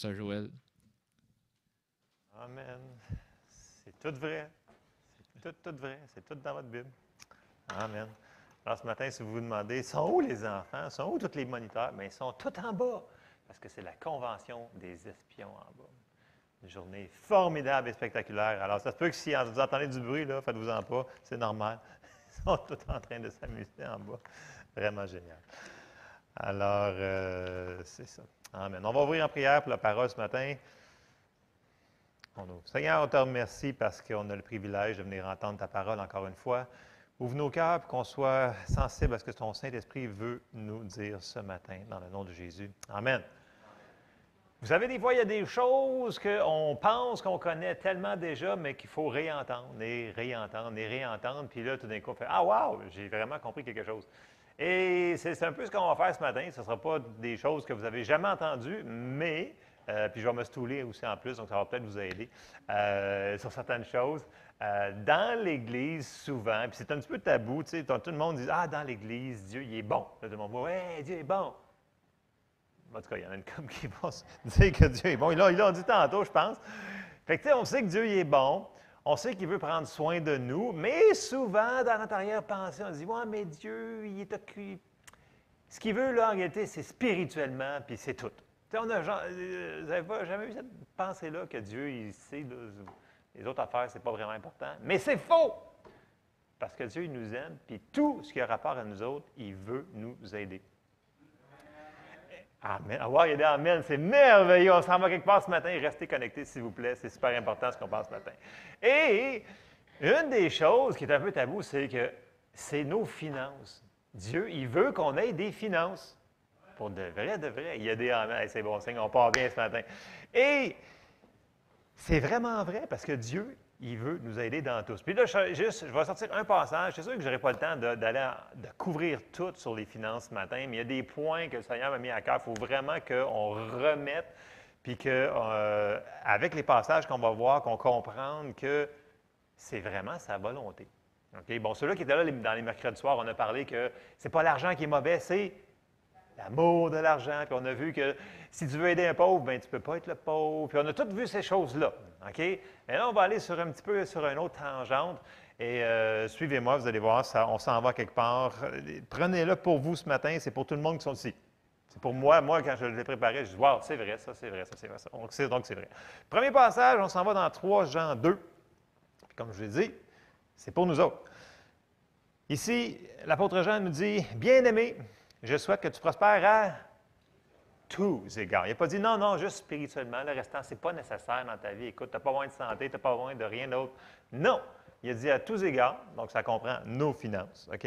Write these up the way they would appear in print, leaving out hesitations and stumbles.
Pasteur Joël. Amen. C'est tout vrai. C'est tout vrai. C'est tout dans votre Bible. Amen. Alors, ce matin, si vous vous demandez, sont où les enfants? Sont où tous les moniteurs? Bien, ils sont tout en bas, parce que c'est la convention des espions en bas. Une journée formidable et spectaculaire. Alors, ça se peut que si vous entendez du bruit, là, faites-vous-en pas, c'est normal. Ils sont tous en train de s'amuser en bas. Vraiment génial. Alors, c'est ça. Amen. On va ouvrir en prière pour la parole ce matin. On ouvre. Seigneur, on te remercie parce qu'on a le privilège de venir entendre ta parole encore une fois. Ouvre nos cœurs pour qu'on soit sensible à ce que ton Saint-Esprit veut nous dire ce matin, dans le nom de Jésus. Amen. Vous savez, des fois, il y a des choses qu'on pense qu'on connaît tellement déjà, mais qu'il faut réentendre, et réentendre, et réentendre. Puis là, tout d'un coup, on fait « Ah, wow! J'ai vraiment compris quelque chose. » Et c'est un peu ce qu'on va faire ce matin. Ce ne sera pas des choses que vous n'avez jamais entendues, mais, puis je vais me stouler aussi en plus, donc ça va peut-être vous aider sur certaines choses. Dans l'Église, souvent, puis c'est un petit peu tabou, tu sais, tout le monde dit « Ah, dans l'Église, Dieu, il est bon. » Là, tout le monde dit « Ouais, Dieu est bon. » En tout cas, il y en a une comme qui va dire que Dieu est bon. Ils l'ont dit tantôt, je pense. Fait que, tu sais, on sait que Dieu il est bon. On sait qu'il veut prendre soin de nous, mais souvent, dans notre arrière-pensée, on dit « Ouais, mais Dieu, il est occupé. » Ce qu'il veut, là, en réalité, c'est spirituellement, puis c'est tout. Tu sais, vous n'avez jamais eu cette pensée-là que Dieu, il sait, là, les autres affaires, c'est pas vraiment important. Mais c'est faux! Parce que Dieu, il nous aime, puis tout ce qui a rapport à nous autres, il veut nous aider. Amen. Avoir aidé, amen. C'est merveilleux. On s'en va quelque part ce matin. Restez connectés, s'il vous plaît. C'est super important ce qu'on passe ce matin. Et une des choses qui est un peu tabou, c'est que c'est nos finances. Dieu, il veut qu'on ait des finances. Pour de vrai, de vrai. Il y a des amen. Hey, c'est bon signe, on part bien ce matin. Et c'est vraiment vrai parce que Dieu, il veut nous aider dans tous. Puis là, je vais sortir un passage. C'est sûr que je n'aurai pas le temps de couvrir tout sur les finances ce matin, mais il y a des points que le Seigneur m'a mis à cœur. Il faut vraiment qu'on remette, puis qu'avec les passages qu'on va voir, qu'on comprenne que c'est vraiment sa volonté. Okay? Bon, ceux-là qui étaient là dans les mercredis soirs, on a parlé que c'est pas l'argent qui est mauvais, c'est l'amour de l'argent. Puis on a vu que si tu veux aider un pauvre, bien, tu ne peux pas être le pauvre. Puis on a tous vu ces choses-là. OK? Mais là, on va aller sur un petit peu sur une autre tangente. Et suivez-moi, vous allez voir, on s'en va quelque part. Prenez-le pour vous ce matin, c'est pour tout le monde qui sont ici. C'est pour moi. Moi, quand je l'ai préparé, je dis « Wow, c'est vrai, ça, c'est vrai, ça, c'est vrai. » Donc, c'est vrai. Premier passage, on s'en va dans 3 Jean 2. Puis comme je l'ai dit, c'est pour nous autres. Ici, l'apôtre Jean nous dit « Bien-aimé, je souhaite que tu prospères à tous égards. » Il n'a pas dit non, non, juste spirituellement. Le restant, ce n'est pas nécessaire dans ta vie. Écoute, tu n'as pas besoin de santé, tu n'as pas besoin de rien d'autre. Non. Il a dit à tous égards, donc ça comprend nos finances, OK?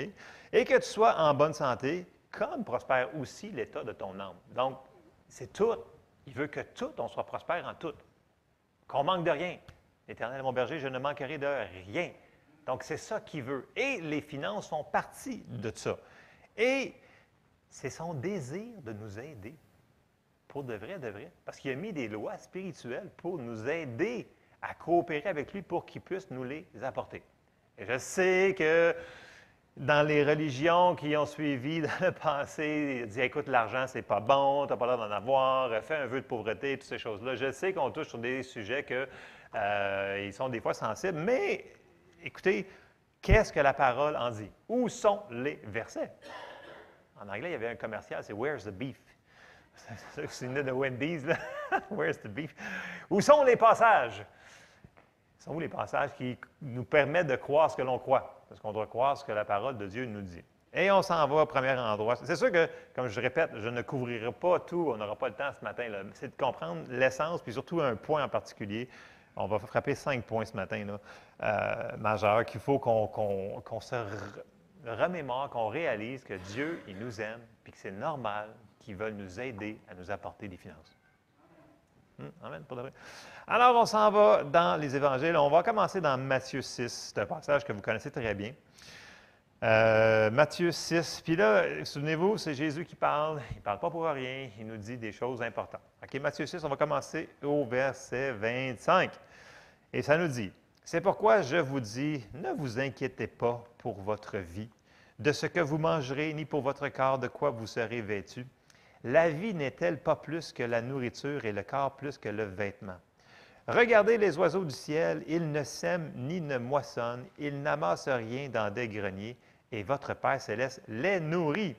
Et que tu sois en bonne santé, comme prospère aussi l'état de ton âme. Donc, c'est tout. Il veut que tout, on soit prospère en tout. Qu'on manque de rien. L'Éternel est mon berger, je ne manquerai de rien. Donc, c'est ça qu'il veut. Et les finances font partie de ça. Et c'est son désir de nous aider. Pour de vrai, de vrai. Parce qu'il a mis des lois spirituelles pour nous aider à coopérer avec lui pour qu'il puisse nous les apporter. Et je sais que dans les religions qui ont suivi dans le passé, il dit « Écoute, l'argent, c'est pas bon, tu n'as pas l'air d'en avoir, fais un vœu de pauvreté, toutes ces choses-là. » Je sais qu'on touche sur des sujets qui sont des fois sensibles, mais écoutez, qu'est-ce que la parole en dit? Où sont les versets? En anglais, il y avait un commercial, c'est « Where's the beef? » C'est une de Wendy's, là. « Where's the beef? » Où sont les passages? Sont où les passages qui nous permettent de croire ce que l'on croit? Parce qu'on doit croire ce que la parole de Dieu nous dit. Et on s'en va au premier endroit. C'est sûr que, comme je répète, je ne couvrirai pas tout, on n'aura pas le temps ce matin. C'est de comprendre l'essence, puis surtout un point en particulier. On va frapper 5 points ce matin, là, majeurs, qu'il faut qu'on se remémore, qu'on réalise que Dieu, il nous aime, puis que c'est normal qu'il veuille nous aider à nous apporter des finances. Amen, pour de vrai. Alors, on s'en va dans les évangiles. On va commencer dans Matthieu 6. C'est un passage que vous connaissez très bien. Matthieu 6. Puis là, souvenez-vous, c'est Jésus qui parle. Il ne parle pas pour rien. Il nous dit des choses importantes. OK, Matthieu 6, on va commencer au verset 25. Et ça nous dit, « C'est pourquoi je vous dis, ne vous inquiétez pas pour votre vie, de ce que vous mangerez, ni pour votre corps, de quoi vous serez vêtus. La vie n'est-elle pas plus que la nourriture et le corps plus que le vêtement? Regardez les oiseaux du ciel, ils ne sèment ni ne moissonnent, ils n'amassent rien dans des greniers, et votre Père céleste les nourrit.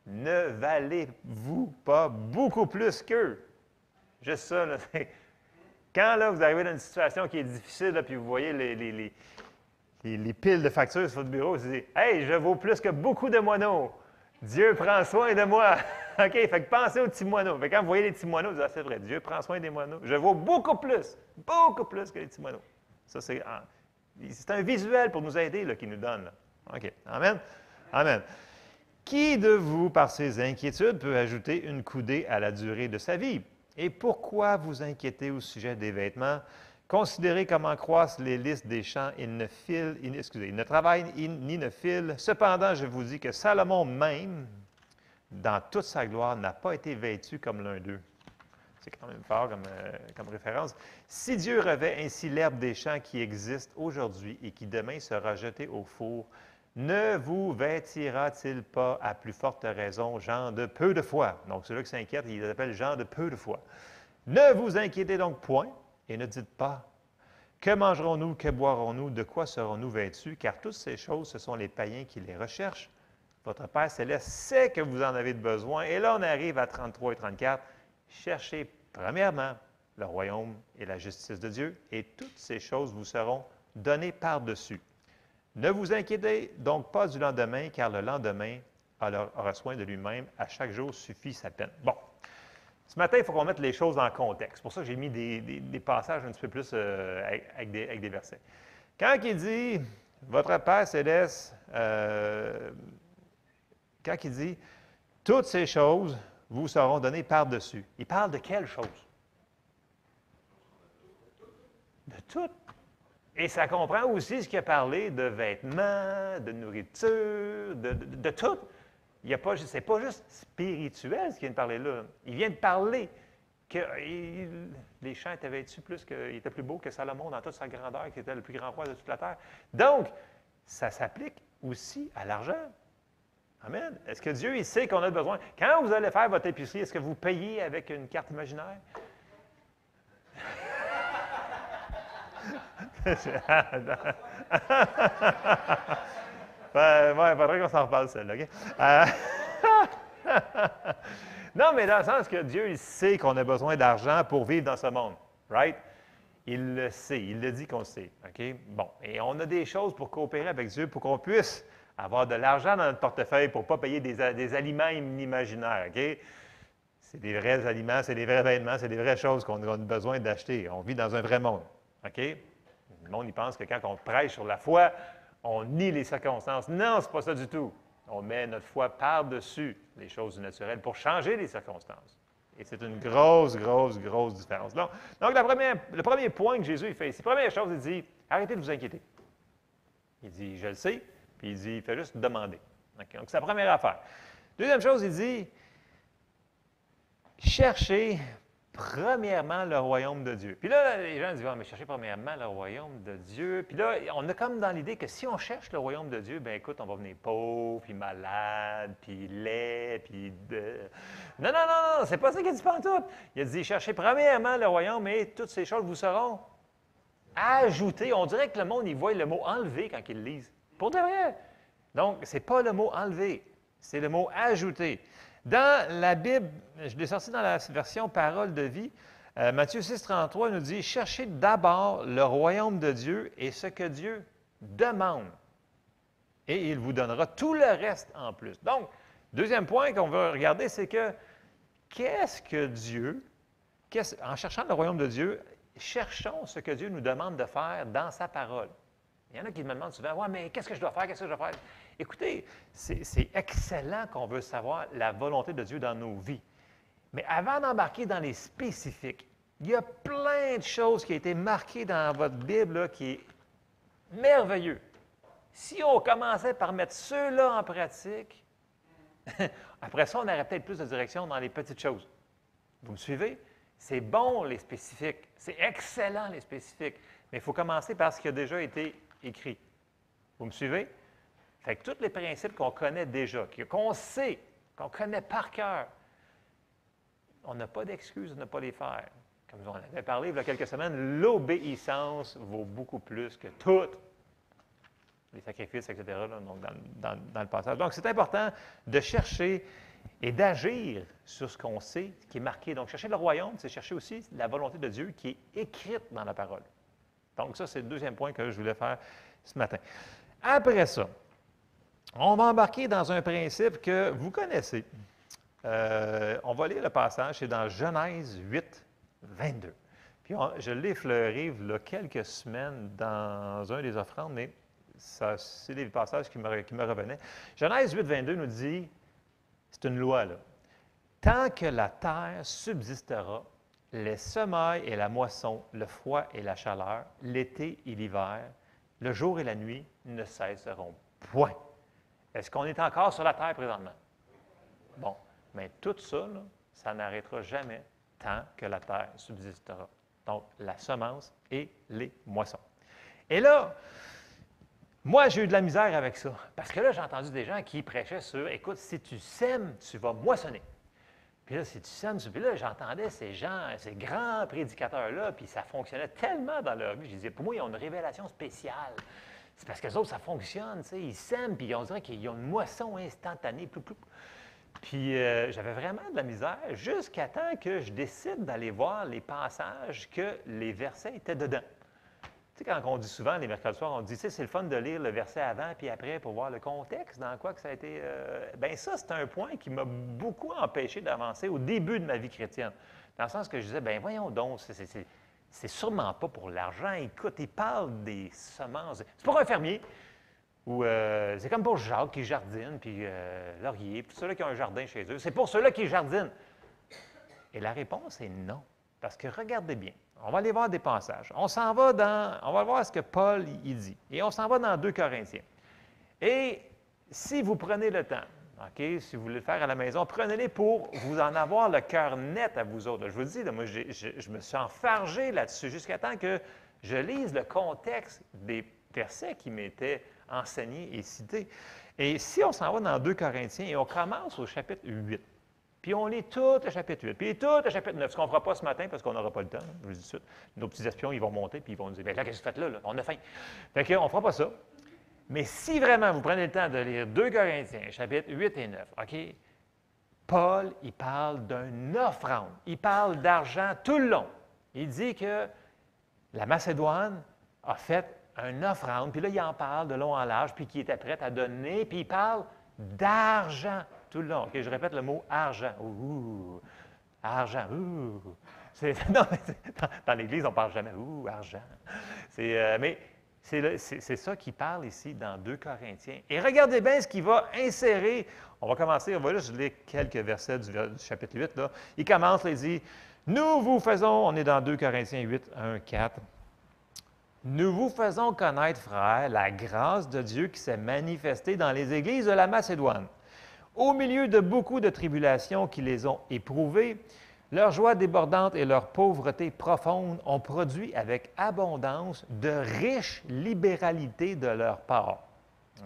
Ne valez-vous pas beaucoup plus qu'eux? Juste ça, là, quand là, vous arrivez dans une situation qui est difficile, là, puis vous voyez les piles de factures sur votre bureau, vous dites « Hey, je vaux plus que beaucoup de moineaux. Dieu prend soin de moi. » OK, fait que pensez aux petits moineaux. Fait que quand vous voyez les petits moineaux, vous dites « Ah, c'est vrai, Dieu prend soin des moineaux. Je vaux beaucoup plus que les petits moineaux. » Ça, c'est un visuel pour nous aider là, qu'il nous donne. Là. OK, amen? Amen. Qui de vous, par ses inquiétudes, peut ajouter une coudée à la durée de sa vie? Et pourquoi vous inquiétez au sujet des vêtements? Considérez comment croissent les lys des champs. Ils ne travaillent ni ne filent. Cependant, je vous dis que Salomon même, dans toute sa gloire, n'a pas été vêtu comme l'un d'eux. C'est quand même fort comme référence. Si Dieu revêt ainsi l'herbe des champs qui existe aujourd'hui et qui demain sera jetée au four, ne vous vêtira-t-il pas à plus forte raison, gens de peu de foi? Donc, ceux-là qui s'inquiètent, ils les appellent gens de peu de foi. Ne vous inquiétez donc point et ne dites pas, que mangerons-nous, que boirons-nous, de quoi serons-nous vêtus? Car toutes ces choses, ce sont les païens qui les recherchent. Votre Père céleste sait que vous en avez besoin. Et là, on arrive à 33 et 34. Cherchez premièrement le royaume et la justice de Dieu, et toutes ces choses vous seront données par-dessus. Ne vous inquiétez donc pas du lendemain, car le lendemain aura soin de lui-même. À chaque jour suffit sa peine. Bon, ce matin, il faut qu'on mette les choses en contexte. C'est pour ça que j'ai mis des passages un petit peu plus avec des versets. Quand il dit « Votre Père céleste », quand il dit « Toutes ces choses vous seront données par-dessus », il parle de quelles choses? De toutes. Et ça comprend aussi ce qu'il a parlé de vêtements, de nourriture, de tout. Ce n'est pas juste spirituel ce qu'il vient de parler là. Il vient de parler que les champs étaient vêtus il était plus beau que Salomon dans toute sa grandeur, qui était le plus grand roi de toute la terre. Donc, ça s'applique aussi à l'argent. Amen. Est-ce que Dieu, il sait qu'on a besoin? Quand vous allez faire votre épicerie, est-ce que vous payez avec une carte imaginaire? Il faudrait qu'on s'en reparle, celle-là. OK? Non, mais dans le sens que Dieu, il sait qu'on a besoin d'argent pour vivre dans ce monde. Right? Il le sait. Il le dit qu'on le sait. OK? Bon. Et on a des choses pour coopérer avec Dieu pour qu'on puisse avoir de l'argent dans notre portefeuille pour ne pas payer des aliments inimaginaires. OK? C'est des vrais aliments, c'est des vrais vêtements, c'est des vraies choses qu'on a besoin d'acheter. On vit dans un vrai monde. OK? Le monde, il pense que quand on prêche sur la foi, on nie les circonstances. Non, ce n'est pas ça du tout. On met notre foi par-dessus les choses du naturel pour changer les circonstances. Et c'est une grosse différence. Donc le premier point que Jésus il fait ici, première chose, il dit, arrêtez de vous inquiéter. Il dit, je le sais, puis il dit, il fait juste demander. Okay? Donc, c'est la première affaire. Deuxième chose, il dit, cherchez premièrement le royaume de Dieu. Puis là, les gens disent, mais cherchez premièrement le royaume de Dieu. Puis là, on a comme dans l'idée que si on cherche le royaume de Dieu, bien écoute, on va venir pauvre, puis malade, puis laid, puis... Non, c'est pas ça qu'il dit pantoute. Il a dit, cherchez premièrement le royaume et toutes ces choses vous seront ajoutées. On dirait que le monde, il voit le mot enlevé quand il le lise. Pour de vrai. Donc, ce n'est pas le mot enlevé, c'est le mot ajouté. Dans la Bible, je l'ai sorti dans la version Parole de vie, Matthieu 6, 33 nous dit « Cherchez d'abord le royaume de Dieu et ce que Dieu demande, et il vous donnera tout le reste en plus. » Donc, deuxième point qu'on veut regarder, c'est que qu'est-ce que Dieu, en cherchant le royaume de Dieu, cherchons ce que Dieu nous demande de faire dans sa parole. Il y en a qui me demandent souvent, « Ouais, mais qu'est-ce que je dois faire? Qu'est-ce que je dois faire? » Écoutez, c'est excellent qu'on veut savoir la volonté de Dieu dans nos vies. Mais avant d'embarquer dans les spécifiques, il y a plein de choses qui ont été marquées dans votre Bible là, qui est merveilleux. Si on commençait par mettre ceux-là en pratique, après ça, on aurait peut-être plus de direction dans les petites choses. Vous me suivez? C'est bon, les spécifiques. C'est excellent, les spécifiques. Mais il faut commencer par ce qui a déjà été écrit. Vous me suivez? Fait que tous les principes qu'on connaît déjà, qu'on sait, qu'on connaît par cœur, on n'a pas d'excuse de ne pas les faire. Comme on avait parlé il y a quelques semaines, l'obéissance vaut beaucoup plus que tout. Les sacrifices, etc., là, donc dans le passage. Donc, c'est important de chercher et d'agir sur ce qu'on sait, qui est marqué. Donc, chercher le royaume, c'est chercher aussi la volonté de Dieu qui est écrite dans la parole. Donc, ça, c'est le deuxième point que je voulais faire ce matin. Après ça, on va embarquer dans un principe que vous connaissez. On va lire le passage, c'est dans Genèse 8, 22. Puis, je l'ai effleuré il y a quelques semaines dans un des offrandes, mais c'est des passages qui me revenaient. Genèse 8, 22 nous dit, c'est une loi, là. Tant que la terre subsistera, les semailles et la moisson, le froid et la chaleur, l'été et l'hiver, le jour et la nuit ne cesseront point. Est-ce qu'on est encore sur la terre présentement? Bon, mais tout ça, là, ça n'arrêtera jamais tant que la terre subsistera. Donc, la semence et les moissons. Et là, moi, j'ai eu de la misère avec ça. Parce que là, j'ai entendu des gens qui prêchaient sur, écoute, si tu sèmes, tu vas moissonner. Puis là, si tu sèmes, puis là, j'entendais ces gens, ces grands prédicateurs-là, puis ça fonctionnait tellement dans leur vie. Je disais, pour moi, ils ont une révélation spéciale. C'est parce que les autres, ça fonctionne, tu sais. Ils sèment, puis on dirait qu'ils ont une moisson instantanée. Ploup, ploup. Puis j'avais vraiment de la misère jusqu'à temps que je décide d'aller voir les passages que les versets étaient dedans. Tu sais, quand on dit souvent, les mercredis soirs, on dit, tu sais, c'est le fun de lire le verset avant puis après pour voir le contexte, dans quoi que ça a été... Bien, ça, c'est un point qui m'a beaucoup empêché d'avancer au début de ma vie chrétienne. Dans le sens que je disais, bien, voyons donc, c'est sûrement pas pour l'argent. Écoute, il parle des semences. C'est pour un fermier, ou c'est comme pour Jacques qui jardine, puis Laurier, puis ceux-là qui ont un jardin chez eux. C'est pour ceux-là qui jardinent. Et la réponse est non. Parce que regardez bien, on va aller voir des passages. On va voir ce que Paul il dit. Et on s'en va dans 2 Corinthiens. Et si vous prenez le temps, OK, si vous voulez le faire à la maison, prenez-les pour vous en avoir le cœur net à vous autres. Je vous dis, là, moi, je me suis enfargé là-dessus jusqu'à temps que je lise le contexte des versets qui m'étaient enseignés et cités. Et si on s'en va dans 2 Corinthiens et on commence au chapitre 8, puis on lit tout le chapitre 8, puis tout le chapitre 9, ce qu'on ne fera pas ce matin parce qu'on n'aura pas le temps, je vous dis tout de suite. Nos petits espions, ils vont monter, puis ils vont nous dire, bien là, qu'est-ce que vous faites là? On a faim. Fait qu'on ne fera pas ça. Mais si vraiment vous prenez le temps de lire 2 Corinthiens, chapitres 8 et 9, OK? Paul, il parle d'une offrande. Il parle d'argent tout le long. Il dit que la Macédoine a fait une offrande, puis là, il en parle de long en large, puis qu'il était prêt à donner, puis il parle d'argent tout le long. OK, je répète le mot argent. Ouh, argent, ouh. Non, dans l'Église, on ne parle jamais. Ouh, argent. Mais c'est ça qu'il parle ici dans 2 Corinthiens. Et regardez bien ce qu'il va insérer. On va commencer, on va juste lire quelques versets du chapitre 8. Là. Il commence, il dit, « Nous vous faisons, on est dans 2 Corinthiens 8, 1, 4. Nous vous faisons connaître, frères, la grâce de Dieu qui s'est manifestée dans les églises de la Macédoine. Au milieu de beaucoup de tribulations qui les ont éprouvées, leur joie débordante et leur pauvreté profonde ont produit avec abondance de riches libéralités de leur part.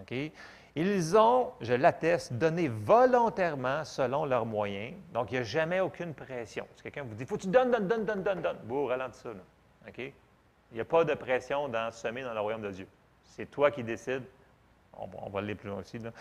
Okay? Ils ont, je l'atteste, donné volontairement selon leurs moyens. Donc, il n'y a jamais aucune pression. Si quelqu'un vous dit, il faut que tu donnes, donne. Vous ralentissez ça. Là. Okay? Il n'y a pas de pression dans semer dans le royaume de Dieu. C'est toi qui décides. On va le lire plus loin aussi. Là.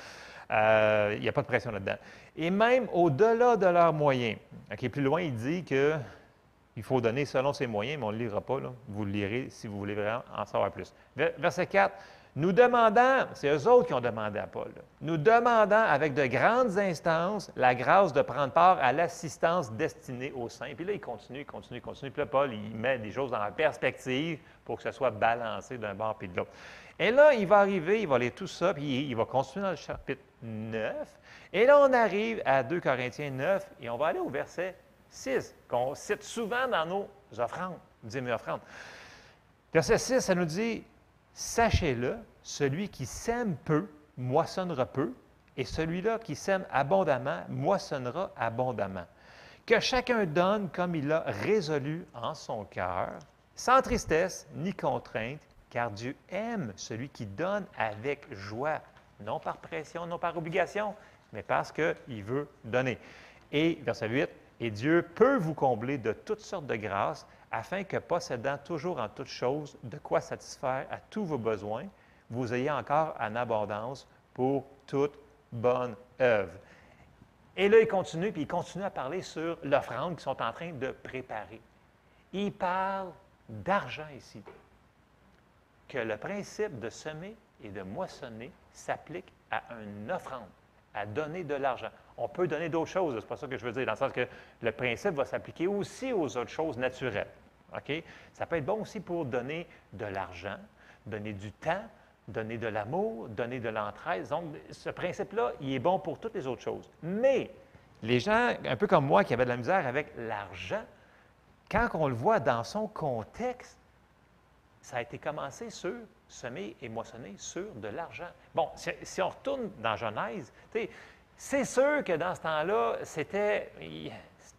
Il n'y a pas de pression là-dedans. Et même au-delà de leurs moyens. Okay, plus loin, il dit qu'il faut donner selon ses moyens, mais on ne le lira pas. Là. Vous le lirez si vous voulez vraiment en savoir plus. Verset 4. Nous demandant, c'est eux autres qui ont demandé à Paul, là, nous demandant avec de grandes instances la grâce de prendre part à l'assistance destinée aux saints. Puis là, il continue. Puis là, Paul, il met des choses en perspective pour que ce soit balancé d'un bord puis de l'autre. Et là, il va arriver, il va lire tout ça, puis il va continuer dans le chapitre 9. Et là, on arrive à 2 Corinthiens 9, et on va aller au verset 6, qu'on cite souvent dans nos offrandes, mes offrandes. Verset 6, ça nous dit, « Sachez-le, celui qui sème peu, moissonnera peu, et celui-là qui sème abondamment, moissonnera abondamment. Que chacun donne comme il a résolu en son cœur, sans tristesse ni contrainte, car Dieu aime celui qui donne avec joie, non par pression, non par obligation, mais parce qu'il veut donner. » Et verset 8, Et Dieu peut vous combler de toutes sortes de grâces, afin que, possédant toujours en toutes choses de quoi satisfaire à tous vos besoins, vous ayez encore en abondance pour toute bonne œuvre. Et là, il continue, puis il continue à parler sur l'offrande qu'ils sont en train de préparer. Il parle d'argent ici. Que le principe de semer et de moissonner s'applique à une offrande, à donner de l'argent. On peut donner d'autres choses, c'est pas ça que je veux dire, dans le sens que le principe va s'appliquer aussi aux autres choses naturelles. OK? Ça peut être bon aussi pour donner de l'argent, donner du temps, donner de l'amour, donner de l'entraide. Donc, ce principe-là, il est bon pour toutes les autres choses. Mais les gens, un peu comme moi, qui avaient de la misère avec l'argent, quand on le voit dans son contexte, ça a été commencé sur semer et moissonner sur de l'argent. Bon, si on retourne dans Genèse, c'est sûr que dans ce temps-là, c'était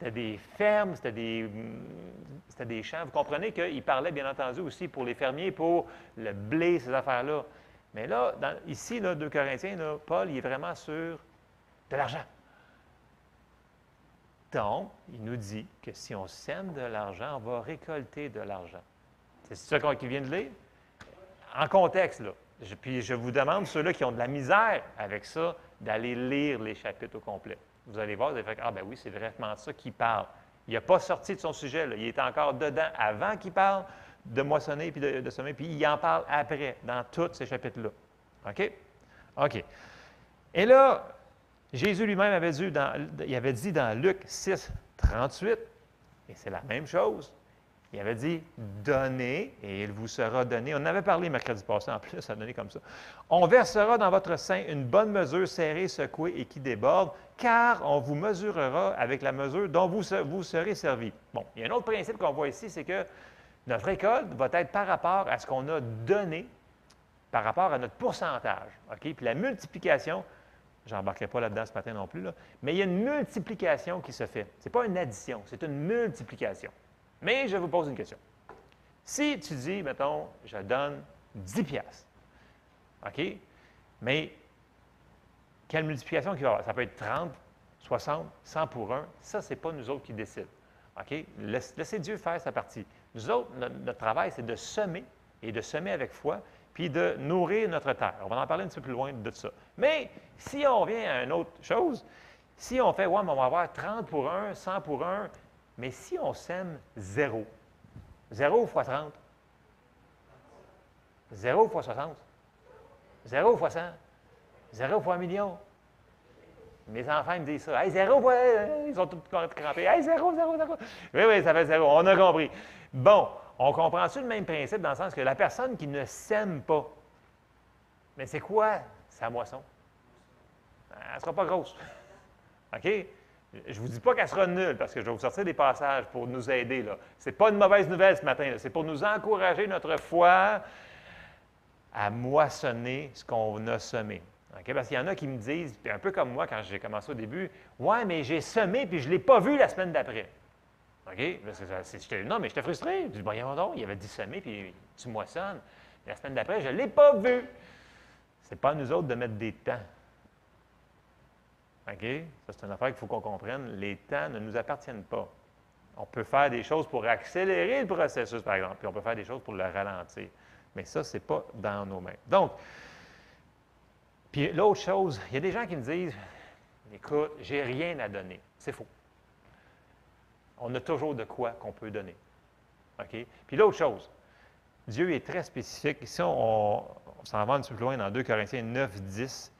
des fermes, c'était des champs. Vous comprenez qu'il parlait, bien entendu, aussi pour les fermiers, pour le blé, ces affaires-là. Mais là, ici, là, 2 Corinthiens, là, Paul, il est vraiment sur de l'argent. Donc, il nous dit que si on sème de l'argent, on va récolter de l'argent. C'est ça qu'il vient de lire? En contexte, là. Puis je vous demande, ceux-là qui ont de la misère avec ça, d'aller lire les chapitres au complet. Vous allez voir, vous allez faire « Ah, ben oui, c'est vraiment ça qu'il parle. » Il n'a pas sorti de son sujet, là. Il est encore dedans avant qu'il parle de moissonner puis de semer, puis il en parle après, dans tous ces chapitres-là. OK? OK. Et là, Jésus lui-même avait dit dans Luc 6, 38, et c'est la même chose. Il avait dit « Donnez, et il vous sera donné. » On en avait parlé mercredi passé, en plus, ça a donné comme ça. « On versera dans votre sein une bonne mesure serrée, secouée et qui déborde, car on vous mesurera avec la mesure dont vous serez servi. » Bon, il y a un autre principe qu'on voit ici, c'est que notre récolte va être par rapport à ce qu'on a donné, par rapport à notre pourcentage. OK? Puis la multiplication, je n'embarquerai pas là-dedans ce matin non plus, là, mais il y a une multiplication qui se fait. Ce n'est pas une addition, c'est une multiplication. Mais je vous pose une question. Si tu dis, mettons, je donne 10 piastres, OK? Mais quelle multiplication qu'il va y avoir? Ça peut être 30, 60, 100 pour 1. Ça, ce n'est pas nous autres qui décident. OK? Laissez Dieu faire sa partie. Nous autres, notre travail, c'est de semer et de semer avec foi, puis de nourrir notre terre. On va en parler un petit peu plus loin de ça. Mais si on revient à une autre chose, si on fait, ouais, mais on va avoir 30 pour 1, 100 pour 1, mais si on sème 0, 0 fois 30, 0 fois 60, 0 fois 100, 0 fois 1 million. Mes enfants me disent ça. Hey, 0 fois. Ils sont tous crampés. Hey, 0, 0, 0. Oui, oui, ça fait 0. On a compris. Bon, on comprend-tu le même principe dans le sens que la personne qui ne sème pas, mais c'est quoi sa moisson? Elle ne sera pas grosse. OK? Je ne vous dis pas qu'elle sera nulle, parce que je vais vous sortir des passages pour nous aider. Ce n'est pas une mauvaise nouvelle ce matin. C'est pour nous encourager notre foi à moissonner ce qu'on a semé. Okay? Parce qu'il y en a qui me disent, un peu comme moi quand j'ai commencé au début, « Ouais, mais j'ai semé puis je ne l'ai pas vu la semaine d'après. » OK? Non, mais j'étais frustré. Je dis, « Voyons donc, il avait dit semer puis tu moissonnes. La semaine d'après, je ne l'ai pas vu. » Ce n'est pas à nous autres de mettre des temps. OK? Ça, c'est une affaire qu'il faut qu'on comprenne. Les temps ne nous appartiennent pas. On peut faire des choses pour accélérer le processus, par exemple, puis on peut faire des choses pour le ralentir. Mais ça, ce n'est pas dans nos mains. Donc, puis l'autre chose, il y a des gens qui me disent, écoute, j'ai rien à donner. C'est faux. On a toujours de quoi qu'on peut donner. OK? Puis l'autre chose, Dieu est très spécifique. Ici, on s'en va un petit peu plus loin dans 2 Corinthiens 9, 10.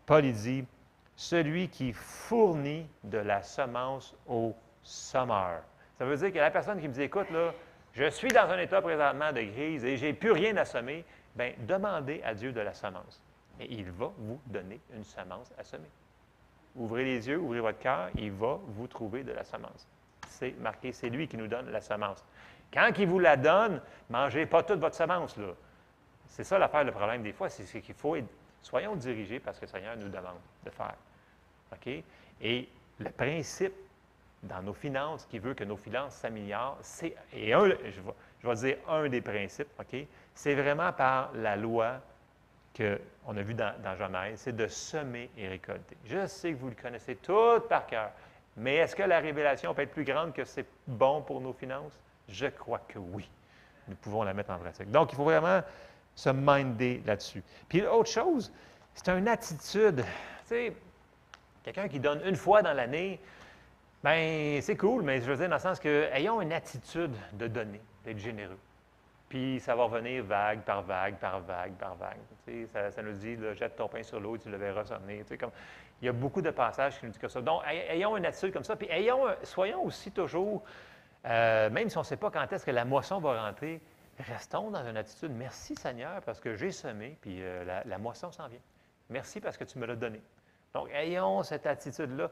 Paul, il dit, « Celui qui fournit de la semence au semeur. » Ça veut dire que la personne qui me dit, « Écoute, là, je suis dans un état présentement de crise et je n'ai plus rien à semer. » Bien, demandez à Dieu de la semence. Et il va vous donner une semence à semer. Ouvrez les yeux, ouvrez votre cœur, il va vous trouver de la semence. C'est marqué, c'est lui qui nous donne la semence. Quand il vous la donne, mangez pas toute votre semence, là. C'est ça l'affaire, le problème des fois, c'est qu'il faut être, soyons dirigés par ce que le Seigneur nous demande de faire. OK? Et le principe dans nos finances qui veut que nos finances s'améliorent, c'est, et je vais dire un des principes, OK? C'est vraiment par la loi qu'on a vue dans Genèse, c'est de semer et récolter. Je sais que vous le connaissez tout par cœur. Mais est-ce que la révélation peut être plus grande que c'est bon pour nos finances? Je crois que oui. Nous pouvons la mettre en pratique. Donc, il faut vraiment se minder là-dessus. Puis, autre chose, c'est une attitude. Tu sais, quelqu'un qui donne une fois dans l'année, bien, c'est cool, mais je veux dire dans le sens que, ayons une attitude de donner, d'être généreux. Puis, ça va revenir vague par vague, par vague, par vague. Tu sais, ça nous dit, là, jette ton pain sur l'eau et tu le verras revenir. Tu sais, comme, il y a beaucoup de passages qui nous disent que ça. Donc, ayons une attitude comme ça. Puis, soyons aussi toujours, même si on ne sait pas quand est-ce que la moisson va rentrer, restons dans une attitude, merci Seigneur parce que j'ai semé, puis la moisson s'en vient. Merci parce que tu me l'as donné. Donc, ayons cette attitude-là.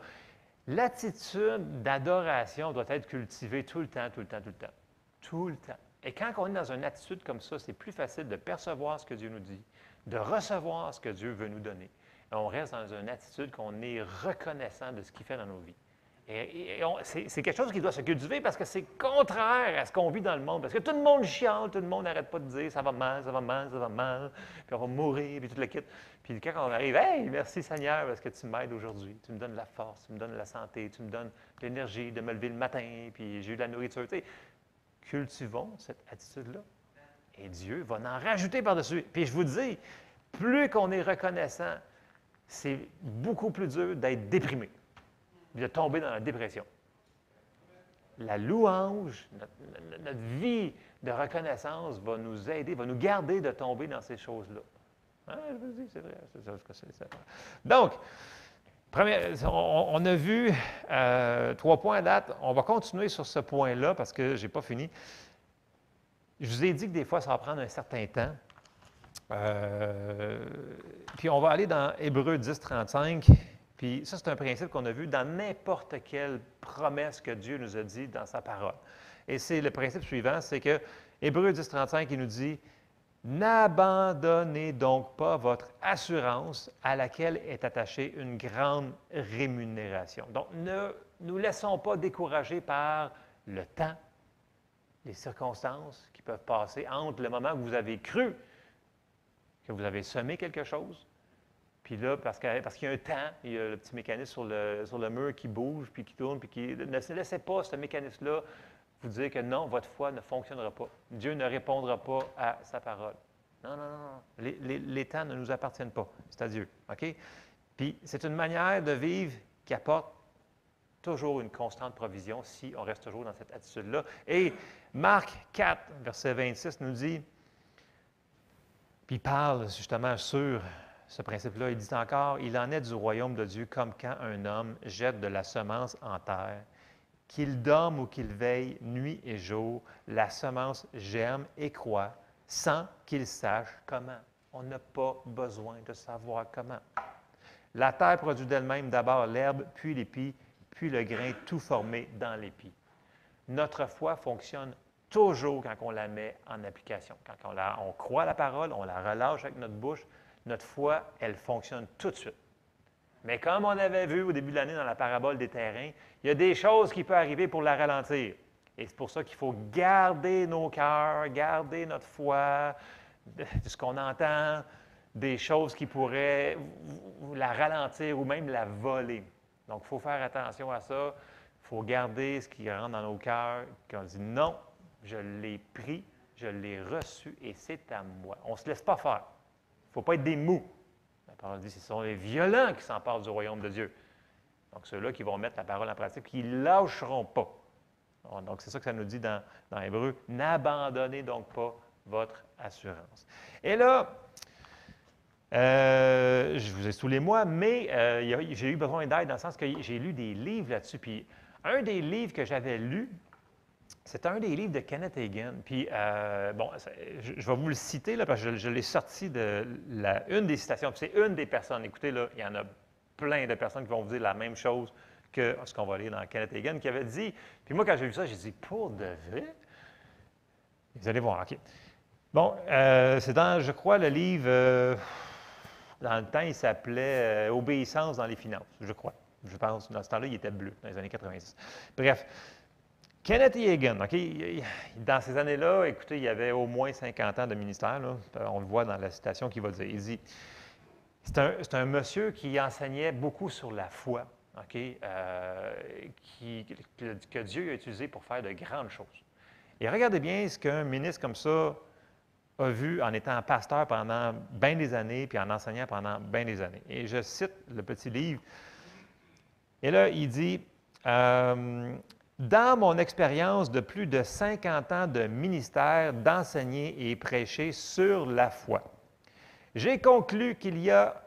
L'attitude d'adoration doit être cultivée tout le temps, tout le temps, tout le temps. Tout le temps. Et quand on est dans une attitude comme ça, c'est plus facile de percevoir ce que Dieu nous dit, de recevoir ce que Dieu veut nous donner. Et on reste dans une attitude qu'on est reconnaissant de ce qu'il fait dans nos vies. C'est quelque chose qui doit se cultiver parce que c'est contraire à ce qu'on vit dans le monde. Parce que tout le monde chiale, tout le monde n'arrête pas de dire ça va mal, ça va mal, ça va mal, puis on va mourir, puis tout le kit. Puis quand on arrive, hey, merci Seigneur parce que tu m'aides aujourd'hui, tu me donnes la force, tu me donnes la santé, tu me donnes l'énergie de me lever le matin, puis j'ai eu de la nourriture. Tu sais, cultivons cette attitude-là. Et Dieu va en rajouter par-dessus. Puis je vous dis, plus qu'on est reconnaissant, c'est beaucoup plus dur d'être déprimé, de tomber dans la dépression. La louange, notre vie de reconnaissance va nous aider, va nous garder de tomber dans ces choses-là. Hein, je vous dis, c'est vrai. C'est vrai. Donc, on a vu 3 points à date. On va continuer sur ce point-là parce que je n'ai pas fini. Je vous ai dit que des fois, ça va prendre un certain temps. Puis on va aller dans Hébreux 10, 35. Puis ça, c'est un principe qu'on a vu dans n'importe quelle promesse que Dieu nous a dit dans sa parole. Et c'est le principe suivant, c'est que Hébreux 10, 35, il nous dit « N'abandonnez donc pas votre assurance à laquelle est attachée une grande rémunération. » Donc, ne nous laissons pas décourager par le temps, les circonstances qui peuvent passer entre le moment où vous avez cru que vous avez semé quelque chose, puis là, parce qu'il y a un temps, il y a le petit mécanisme sur le mur qui bouge, puis qui tourne, puis qui... Ne laissez pas ce mécanisme-là vous dire que non, votre foi ne fonctionnera pas. Dieu ne répondra pas à sa parole. Non, non, non. Les temps ne nous appartiennent pas. C'est à Dieu. OK? Puis c'est une manière de vivre qui apporte toujours une constante provision si on reste toujours dans cette attitude-là. Et Marc 4, verset 26 nous dit, puis il parle justement sur ce principe-là. Il dit encore, « Il en est du royaume de Dieu comme quand un homme jette de la semence en terre. Qu'il dorme ou qu'il veille, nuit et jour, la semence germe et croît sans qu'il sache comment. » On n'a pas besoin de savoir comment. La terre produit d'elle-même d'abord l'herbe, puis l'épi, puis le grain tout formé dans l'épi. Notre foi fonctionne toujours quand on la met en application. Quand on croit la parole, on la relâche avec notre bouche, notre foi, elle fonctionne tout de suite. Mais comme on avait vu au début de l'année dans la parabole des terrains, il y a des choses qui peuvent arriver pour la ralentir. Et c'est pour ça qu'il faut garder nos cœurs, garder notre foi, de ce qu'on entend, des choses qui pourraient la ralentir ou même la voler. Donc, il faut faire attention à ça. Il faut garder ce qui rentre dans nos cœurs, qu'on dit non, je l'ai pris, je l'ai reçu et c'est à moi. On ne se laisse pas faire. Il ne faut pas être des mous. La parole dit, ce sont les violents qui s'emparent du royaume de Dieu. Donc, ceux-là qui vont mettre la parole en pratique, qui ne lâcheront pas. Donc, c'est ça que ça nous dit dans Hébreu. N'abandonnez donc pas votre assurance. Et là, je vous ai sous les mois, mais j'ai eu besoin d'aide dans le sens que j'ai lu des livres là-dessus. Puis, un des livres que j'avais lu, c'est un des livres de Kenneth Hagin. Puis, bon, je vais vous le citer, là, parce que je l'ai sorti de une des citations. Puis, c'est une des personnes. Écoutez, là, il y en a plein de personnes qui vont vous dire la même chose que ce qu'on va lire dans Kenneth Hagin, qui avait dit. Puis, moi, quand j'ai vu ça, j'ai dit, pour de vrai? Vous allez voir, OK. Bon, c'est dans, je crois, le livre, dans le temps, il s'appelait Obéissance dans les finances, je crois. Je pense, dans ce temps-là, il était bleu, dans les années 90. Bref. Kenneth Hagin, OK, dans ces années-là, écoutez, il y avait au moins 50 ans de ministère, là, on le voit dans la citation qu'il va dire. Il dit, c'est un monsieur qui enseignait beaucoup sur la foi, OK, que Dieu a utilisé pour faire de grandes choses. Et regardez bien ce qu'un ministre comme ça a vu en étant pasteur pendant bien des années, puis en enseignant pendant bien des années. Et je cite le petit livre. Et là, il dit, dans mon expérience de plus de 50 ans de ministère, d'enseigner et prêcher sur la foi, j'ai conclu qu'il y a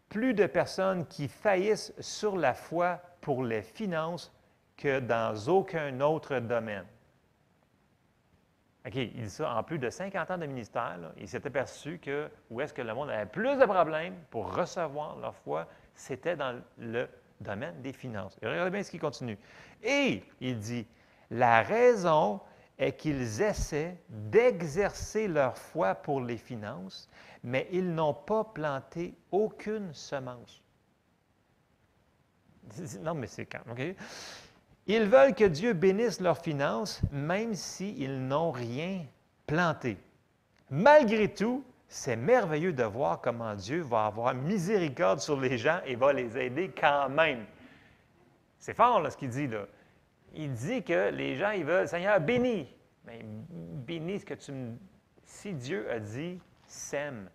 plus de personnes qui faillissent sur la foi pour les finances que dans aucun autre domaine. OK, il dit ça en plus de 50 ans de ministère. Là, il s'est aperçu que où est-ce que le monde avait plus de problèmes pour recevoir leur foi, c'était dans le domaine des finances. Et regardez bien ce qui continue. Et il dit, la raison est qu'ils essaient d'exercer leur foi pour les finances, mais ils n'ont pas planté aucune semence. Non, mais c'est quand, OK? Ils veulent que Dieu bénisse leurs finances, même s'ils n'ont rien planté. Malgré tout, c'est merveilleux de voir comment Dieu va avoir miséricorde sur les gens et va les aider quand même. C'est fort, là, ce qu'il dit, là. Il dit que les gens, ils veulent, Seigneur, bénis. Mais bénis ce que tu me... Si Dieu a dit, sème,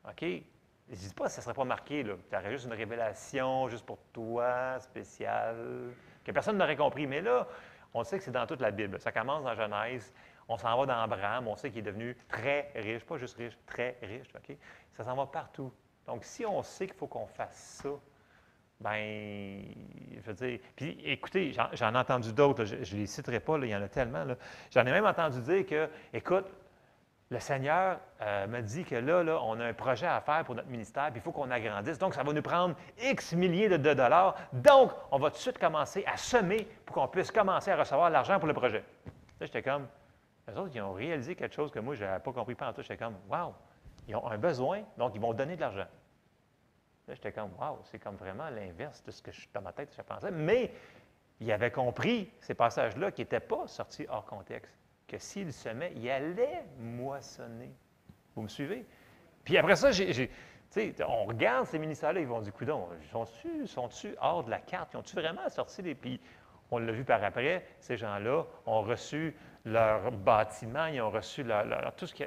OK? Je ne dis pas que ça ne serait pas marqué, là. Tu aurais juste une révélation, juste pour toi, spéciale, que personne n'aurait compris. Mais là, on sait que c'est dans toute la Bible. Ça commence dans Genèse, on s'en va dans Abraham, on sait qu'il est devenu très riche, pas juste riche, très riche, OK? Ça s'en va partout. Donc, si on sait qu'il faut qu'on fasse ça, bien, je veux dire, puis écoutez, j'en ai entendu d'autres, je ne les citerai pas, là, il y en a tellement. J'en ai même entendu dire que, écoute, le Seigneur me dit que là, on a un projet à faire pour notre ministère, puis il faut qu'on agrandisse. Donc, ça va nous prendre X milliers de dollars. Donc, on va tout de suite commencer à semer pour qu'on puisse commencer à recevoir l'argent pour le projet. Là, j'étais comme, les autres, ils ont réalisé quelque chose que moi, je n'avais pas compris pendant tout. J'étais comme, wow, ils ont un besoin, donc ils vont donner de l'argent. Là, j'étais comme, wow, c'est comme vraiment l'inverse de ce que dans ma tête, je pensais. Mais il avait compris ces passages-là qui n'étaient pas sortis hors contexte. Que s'il semait, il allait moissonner. Vous me suivez? Puis après ça, on regarde ces ministères-là, ils vont dire, coudonc, sont-tu hors de la carte? Ils ont-tu vraiment sorti des... Puis on l'a vu par après, ces gens-là ont reçu leur bâtiment, ils ont reçu tout ce qui...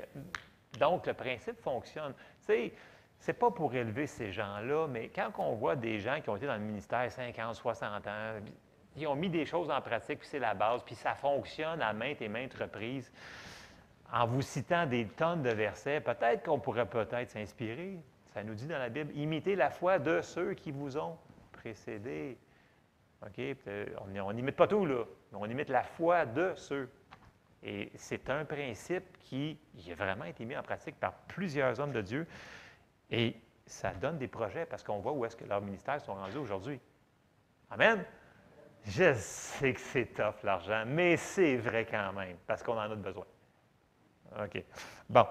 Donc, le principe fonctionne. Tu sais, c'est pas pour élever ces gens-là, mais quand on voit des gens qui ont été dans le ministère 50, 60 ans, ils ont mis des choses en pratique, puis c'est la base, puis ça fonctionne à maintes et maintes reprises. En vous citant des tonnes de versets, peut-être qu'on pourrait peut-être s'inspirer. Ça nous dit dans la Bible, imitez la foi de ceux qui vous ont précédés. OK? On n'imite pas tout, là, mais on imite la foi de ceux. Et c'est un principe qui a vraiment été mis en pratique par plusieurs hommes de Dieu. Et ça donne des projets parce qu'on voit où est-ce que leurs ministères sont rendus aujourd'hui. Amen? Je sais que c'est tough, l'argent, mais c'est vrai quand même, parce qu'on en a besoin. OK. Bon.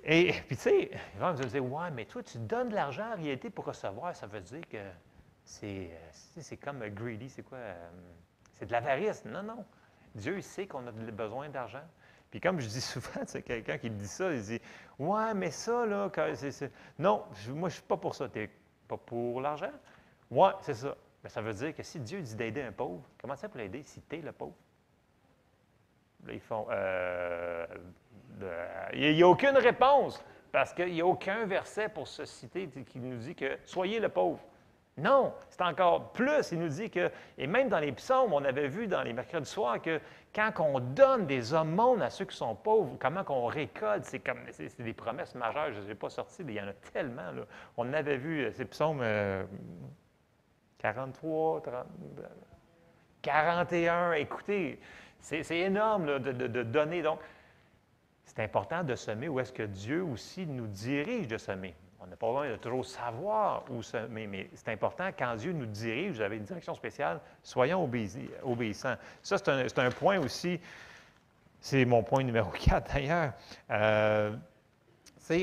Et puis, tu sais, ils vont me dire, ouais, mais toi, tu donnes de l'argent en réalité pour recevoir. Ça veut dire que c'est comme greedy, c'est quoi? C'est de l'avarice. Non, non. Dieu, il sait qu'on a besoin d'argent. Puis comme je dis souvent, c'est quelqu'un qui me dit ça, il dit, ouais, mais ça, là, non, moi, je ne suis pas pour ça. Tu n'es pas pour l'argent? Ouais, c'est ça. Mais ça veut dire que si Dieu dit d'aider un pauvre, comment ça pour l'aider si tu es le pauvre? Là, ils font, il n'y a aucune réponse, parce qu'il n'y a aucun verset pour se citer qui nous dit que soyez le pauvre. Non, c'est encore plus. Il nous dit que, et même dans les psaumes, on avait vu dans les mercredis soirs que quand on donne des aumônes à ceux qui sont pauvres, comment qu'on récolte, c'est des promesses majeures. Je ne les ai pas sorties, mais il y en a tellement. Là. On avait vu ces psaumes 43, 30, 41. Écoutez, c'est énorme là, de donner. Donc, c'est important de semer où est-ce que Dieu aussi nous dirige de semer. On n'a pas besoin de toujours savoir où semer, mais c'est important, quand Dieu nous dirige, vous avez une direction spéciale, soyons obéissants. Ça, c'est un point aussi, c'est mon point numéro 4 d'ailleurs.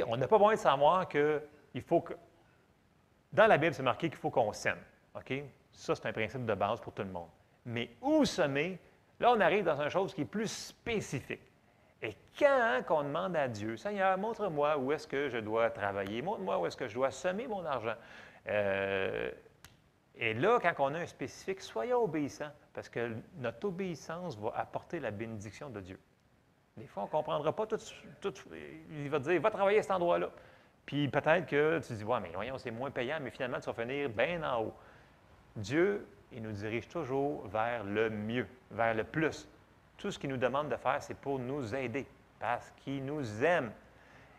On n'a pas besoin de savoir qu'il faut que... Dans la Bible, c'est marqué qu'il faut qu'on sème. OK? Ça, c'est un principe de base pour tout le monde. Mais où semer, là, on arrive dans une chose qui est plus spécifique. Et quand on demande à Dieu, Seigneur, montre-moi où est-ce que je dois travailler, montre-moi où est-ce que je dois semer mon argent. Et là, quand on a un spécifique, soyons obéissants, parce que notre obéissance va apporter la bénédiction de Dieu. Des fois, on ne comprendra pas tout. Il va te dire, va travailler à cet endroit-là. Puis peut-être que tu dis, ouais, mais voyons, c'est moins payant, mais finalement, tu vas finir bien en haut. Dieu, il nous dirige toujours vers le mieux, vers le plus. Tout ce qu'il nous demande de faire, c'est pour nous aider, parce qu'il nous aime.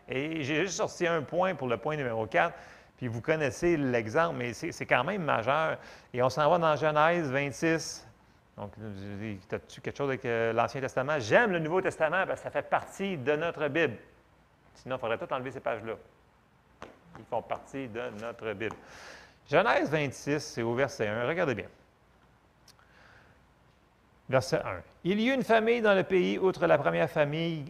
Et j'ai juste sorti un point pour le point numéro 4, puis vous connaissez l'exemple, mais c'est quand même majeur. Et on s'en va dans Genèse 26. Donc, as-tu quelque chose avec l'Ancien Testament? J'aime le Nouveau Testament parce que ça fait partie de notre Bible. Sinon, il faudrait tout enlever ces pages-là. Ils font partie de notre Bible. Genèse 26, c'est au verset 1. Regardez bien. Verset 1. Il y eut une famille dans le pays, outre la première famine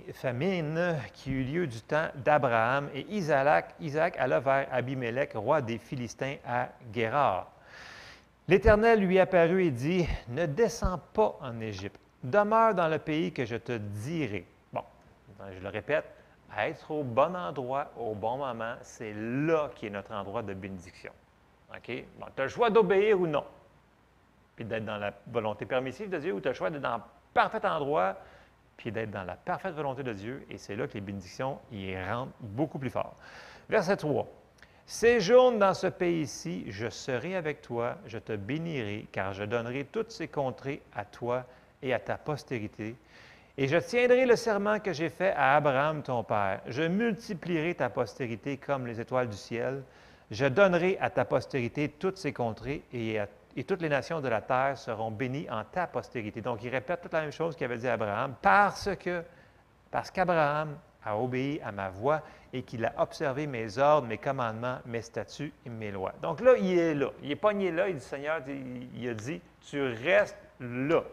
qui eut lieu du temps d'Abraham, et Isaac alla vers Abimelech, roi des Philistins, à Guérar. L'Éternel lui apparut et dit, « Ne descends pas en Égypte, demeure dans le pays que je te dirai. » Bon, je le répète, être au bon endroit, au bon moment, c'est là qui est notre endroit de bénédiction. OK? Bon, tu as le choix d'obéir ou non. Puis d'être dans la volonté permissive de Dieu, ou tu as le choix d'être dans le parfait endroit, puis d'être dans la parfaite volonté de Dieu, et c'est là que les bénédictions y rentrent beaucoup plus fort. Verset 3. « Séjourne dans ce pays-ci, je serai avec toi, je te bénirai, car je donnerai toutes ces contrées à toi et à ta postérité, et je tiendrai le serment que j'ai fait à Abraham ton père. Je multiplierai ta postérité comme les étoiles du ciel, je donnerai à ta postérité toutes ces contrées, et toutes les nations de la terre seront bénies en ta postérité. » Donc, il répète toute la même chose qu'il avait dit à Abraham, parce qu'Abraham a obéi à ma voix et qu'il a observé mes ordres, mes commandements, mes statuts et mes lois. Donc là, il est là. Il est pogné là. Il dit, Seigneur, il a dit, tu restes là.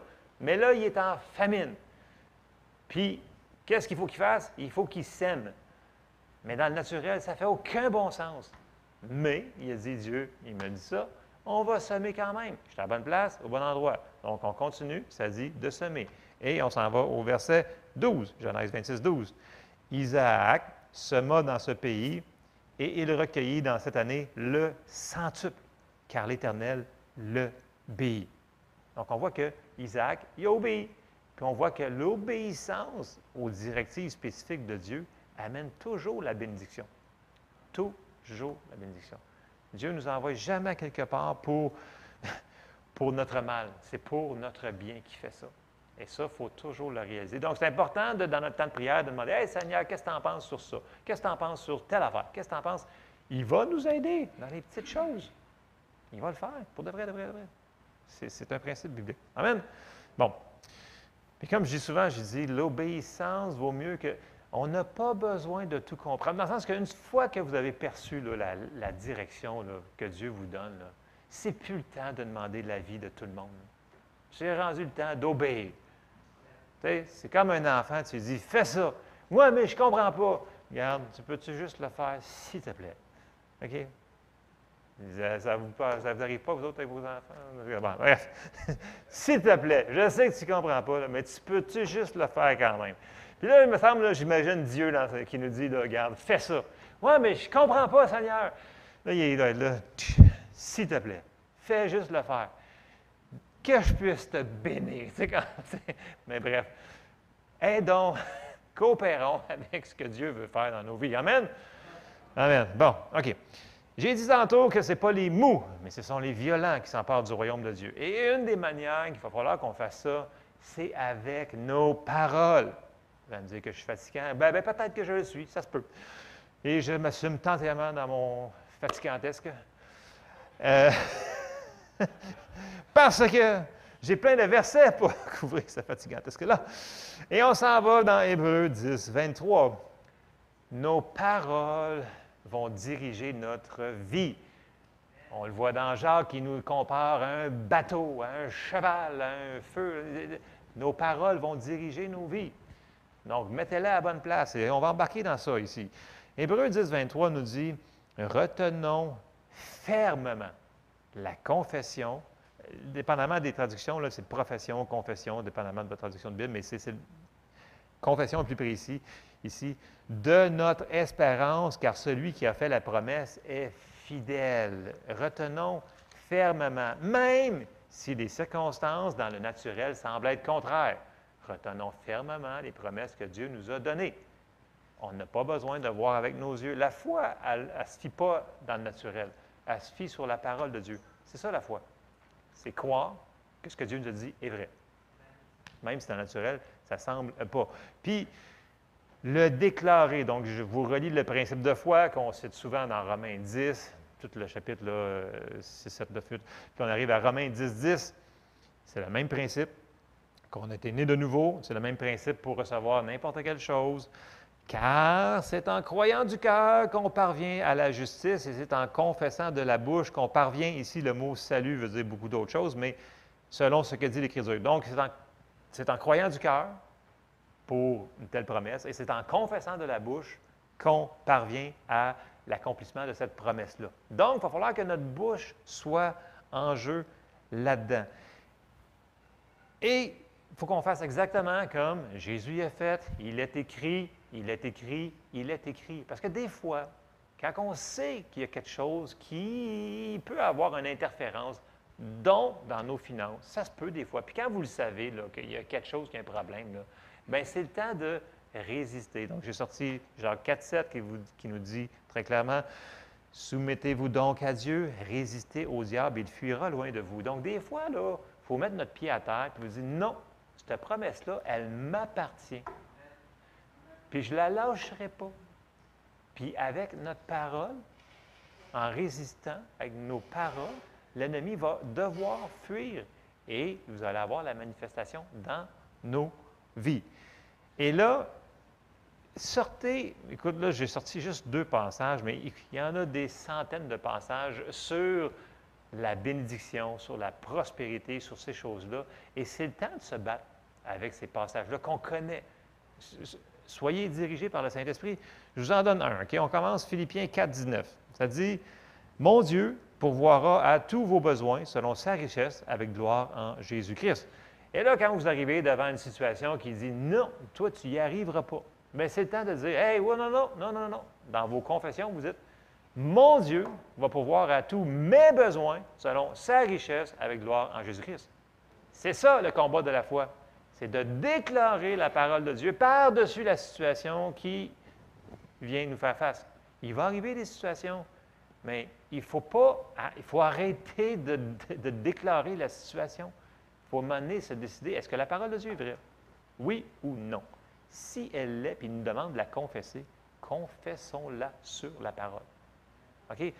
Mais là, il est en famine. Puis, qu'est-ce qu'il faut qu'il fasse? Il faut qu'il sème. Mais dans le naturel, ça ne fait aucun bon sens. Mais, il a dit, Dieu, il me dit ça, on va semer quand même. Je suis à la bonne place, au bon endroit. Donc, on continue, ça dit de semer. Et on s'en va au verset 12, Genèse 26, 12. Isaac sema dans ce pays, et il recueillit dans cette année le centuple, car l'Éternel le béit. Donc, on voit que Isaac, il a obéi. Puis on voit que l'obéissance aux directives spécifiques de Dieu amène toujours la bénédiction. Toujours la bénédiction. Dieu ne nous envoie jamais quelque part pour notre mal. C'est pour notre bien qu'il fait ça. Et ça, il faut toujours le réaliser. Donc, c'est important, dans notre temps de prière, de demander, « Hey Seigneur, qu'est-ce que tu en penses sur ça? Qu'est-ce que tu en penses sur telle affaire? Qu'est-ce que tu en penses? » Il va nous aider dans les petites choses. Il va le faire, pour de vrai, de vrai, de vrai. C'est un principe biblique. Amen? Bon. Puis comme je dis souvent, je dis, l'obéissance vaut mieux que... On n'a pas besoin de tout comprendre. Dans le sens qu'une fois que vous avez perçu là, la direction là, que Dieu vous donne, c'est plus le temps de demander l'avis de tout le monde. J'ai rendu le temps d'obéir. Tu sais, c'est comme un enfant, tu lui dis, fais ça. Moi, mais je ne comprends pas. Regarde, peux-tu juste le faire, s'il te plaît? OK? Ça ne vous arrive pas, vous autres, avec vos enfants? Bon, bref. S'il te plaît, je sais que tu ne comprends pas, là, mais peux-tu juste le faire quand même? Puis là, il me semble, j'imagine Dieu là, qui nous dit, là, regarde, fais ça. Oui, mais je ne comprends pas, Seigneur. Là, il doit être là. S'il te plaît, fais juste le faire. Que je puisse te bénir. Tu sais, mais bref, aidons, coopérons avec ce que Dieu veut faire dans nos vies. Amen? Amen. Bon, OK. J'ai dit tantôt que ce n'est pas les mous, mais ce sont les violents qui s'emparent du royaume de Dieu. Et une des manières qu'il va falloir qu'on fasse ça, c'est avec nos paroles. Vous allez me dire que je suis fatigant. Ben peut-être que je le suis, ça se peut. Et je m'assume entièrement dans mon fatigantesque. Parce que j'ai plein de versets pour couvrir ce fatigantesque-là. Et on s'en va dans Hébreux 10, 23. Nos paroles vont diriger notre vie. On le voit dans Jacques qui nous compare à un bateau, à un cheval, à un feu. Nos paroles vont diriger nos vies. Donc, mettez-les à la bonne place et on va embarquer dans ça ici. Hébreux 10, 23 nous dit, « Retenons fermement la confession. » Dépendamment des traductions, là, c'est profession, confession, dépendamment de votre traduction de Bible, mais c'est confession plus précis ici, « de notre espérance, car celui qui a fait la promesse est fidèle. » Retenons fermement, même si les circonstances dans le naturel semblent être contraires. Retenons fermement les promesses que Dieu nous a données. On n'a pas besoin de voir avec nos yeux. La foi, elle ne se fie pas dans le naturel. Elle se fie sur la parole de Dieu. C'est ça la foi. C'est croire que ce que Dieu nous a dit est vrai. Même si dans le naturel, ça ne semble pas. Puis, le déclarer. Donc, je vous relis le principe de foi qu'on cite souvent dans Romains 10, tout le chapitre 6, 7, 9, 8. Puis on arrive à Romains 10, 10. C'est le même principe. Qu'on a été né de nouveau, c'est le même principe pour recevoir n'importe quelle chose. Car c'est en croyant du cœur qu'on parvient à la justice et c'est en confessant de la bouche qu'on parvient. Ici, le mot salut veut dire beaucoup d'autres choses, mais selon ce que dit l'Écriture. Donc, c'est en croyant du cœur pour une telle promesse et c'est en confessant de la bouche qu'on parvient à l'accomplissement de cette promesse-là. Donc, il va falloir que notre bouche soit en jeu là-dedans. Et il faut qu'on fasse exactement comme Jésus a fait. Il est écrit, il est écrit, il est écrit. Parce que des fois, quand on sait qu'il y a quelque chose qui peut avoir une interférence, dont dans nos finances, ça se peut des fois. Puis quand vous le savez, qu'il y a quelque chose qui a un problème, bien, c'est le temps de résister. Donc, j'ai sorti Jacques 4,7 qui nous dit très clairement, « Soumettez-vous donc à Dieu, résistez au diable, il fuira loin de vous. » Donc, des fois, il faut mettre notre pied à terre et vous dire, « Non, cette promesse-là, elle m'appartient. Puis je ne la lâcherai pas. » Puis avec notre parole, en résistant avec nos paroles, l'ennemi va devoir fuir et vous allez avoir la manifestation dans nos vies. Et là, écoute, là, j'ai sorti juste 2 passages, mais il y en a des centaines de passages sur la bénédiction, sur la prospérité, sur ces choses-là. Et c'est le temps de se battre avec ces passages-là qu'on connaît. Soyez dirigés par le Saint-Esprit. Je vous en donne un. OK? On commence Philippiens 4, 19. Ça dit, « Mon Dieu pourvoira à tous vos besoins selon sa richesse avec gloire en Jésus-Christ. » Et là, quand vous arrivez devant une situation qui dit, « Non, toi, tu n'y arriveras pas. » Bien, c'est le temps de dire, « Hey, ouais, non. » Dans vos confessions, vous dites, « Mon Dieu va pourvoir à tous mes besoins selon sa richesse avec gloire en Jésus-Christ. » C'est ça, le combat de la foi. C'est de déclarer la parole de Dieu par-dessus la situation qui vient nous faire face. Il va arriver des situations, mais il faut arrêter de déclarer la situation. Il faut mener, se décider, est-ce que la parole de Dieu est vraie? Oui ou non? Si elle l'est, puis il nous demande de la confesser, confessons-la sur la parole. OK?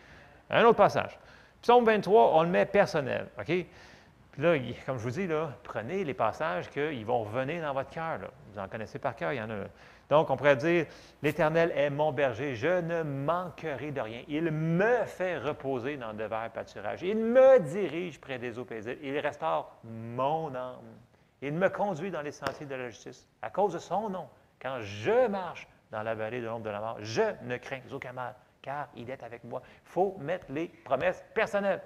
Un autre passage. Psaume 23, on le met personnel. OK? Puis là, comme je vous dis, prenez les passages qui vont revenir dans votre cœur. Vous en connaissez par cœur, il y en a. Donc, on pourrait dire, « L'Éternel est mon berger, je ne manquerai de rien. Il me fait reposer dans de verts pâturages. Il me dirige près des eaux paisibles. Il restaure mon âme. Il me conduit dans les sentiers de la justice. À cause de son nom, quand je marche dans la vallée de l'ombre de la mort, je ne crains aucun mal, car il est avec moi. » Il faut mettre les promesses personnelles.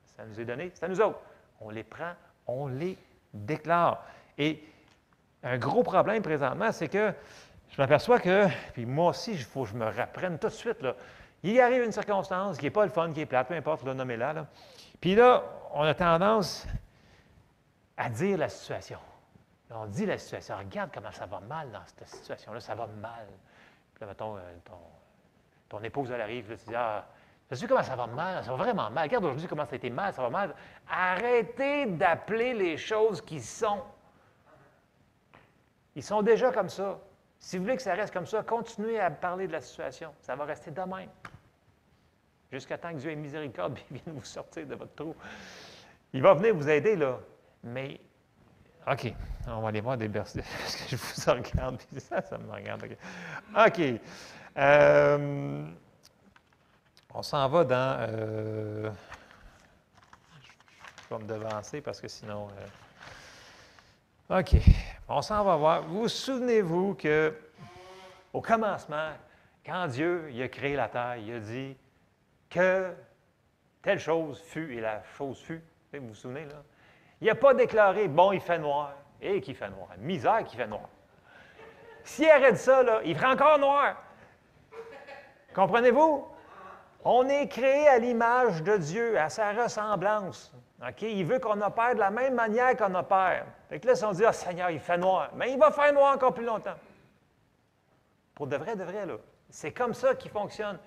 Ça nous est donné, c'est à nous autres. On les prend, on les déclare. Et un gros problème présentement, c'est que je m'aperçois que, puis moi aussi, il faut que je me reprenne tout de suite, là. Il arrive une circonstance qui n'est pas le fun, qui est plate, peu importe, nommez-la. Là. Puis là, on a tendance à dire la situation. On dit la situation. Regarde comment ça va mal dans cette situation-là, ça va mal. Puis là, mettons, ton épouse, elle arrive, là, tu dis, « Ah, tu sais comment ça va mal? Ça va vraiment mal. Regarde aujourd'hui comment ça a été mal, ça va mal. » Arrêtez d'appeler les choses qui sont. Ils sont déjà comme ça. Si vous voulez que ça reste comme ça, continuez à parler de la situation. Ça va rester de même. Jusqu'à temps que Dieu ait miséricorde et vienne vous sortir de votre trou. Il va venir vous aider, là. Mais, OK, on va aller voir des versets. Parce que je vous en regarde, puis ça me regarde. OK. On s'en va dans... je vais me devancer parce que sinon... OK. On s'en va voir. Vous souvenez-vous qu'au commencement, quand Dieu il a créé la terre, il a dit que telle chose fut et la chose fut. Vous vous souvenez, là? Il n'a pas déclaré, bon, il fait noir. Et qui fait noir? Misère qui fait noir. S'il arrête ça, là, il ferait encore noir. Comprenez-vous? On est créé à l'image de Dieu, à sa ressemblance. OK? Il veut qu'on opère de la même manière qu'on opère. Fait que là, si on dit, « Ah, Seigneur, il fait noir », mais il va faire noir encore plus longtemps. Pour de vrai, là. C'est comme ça qu'il fonctionne.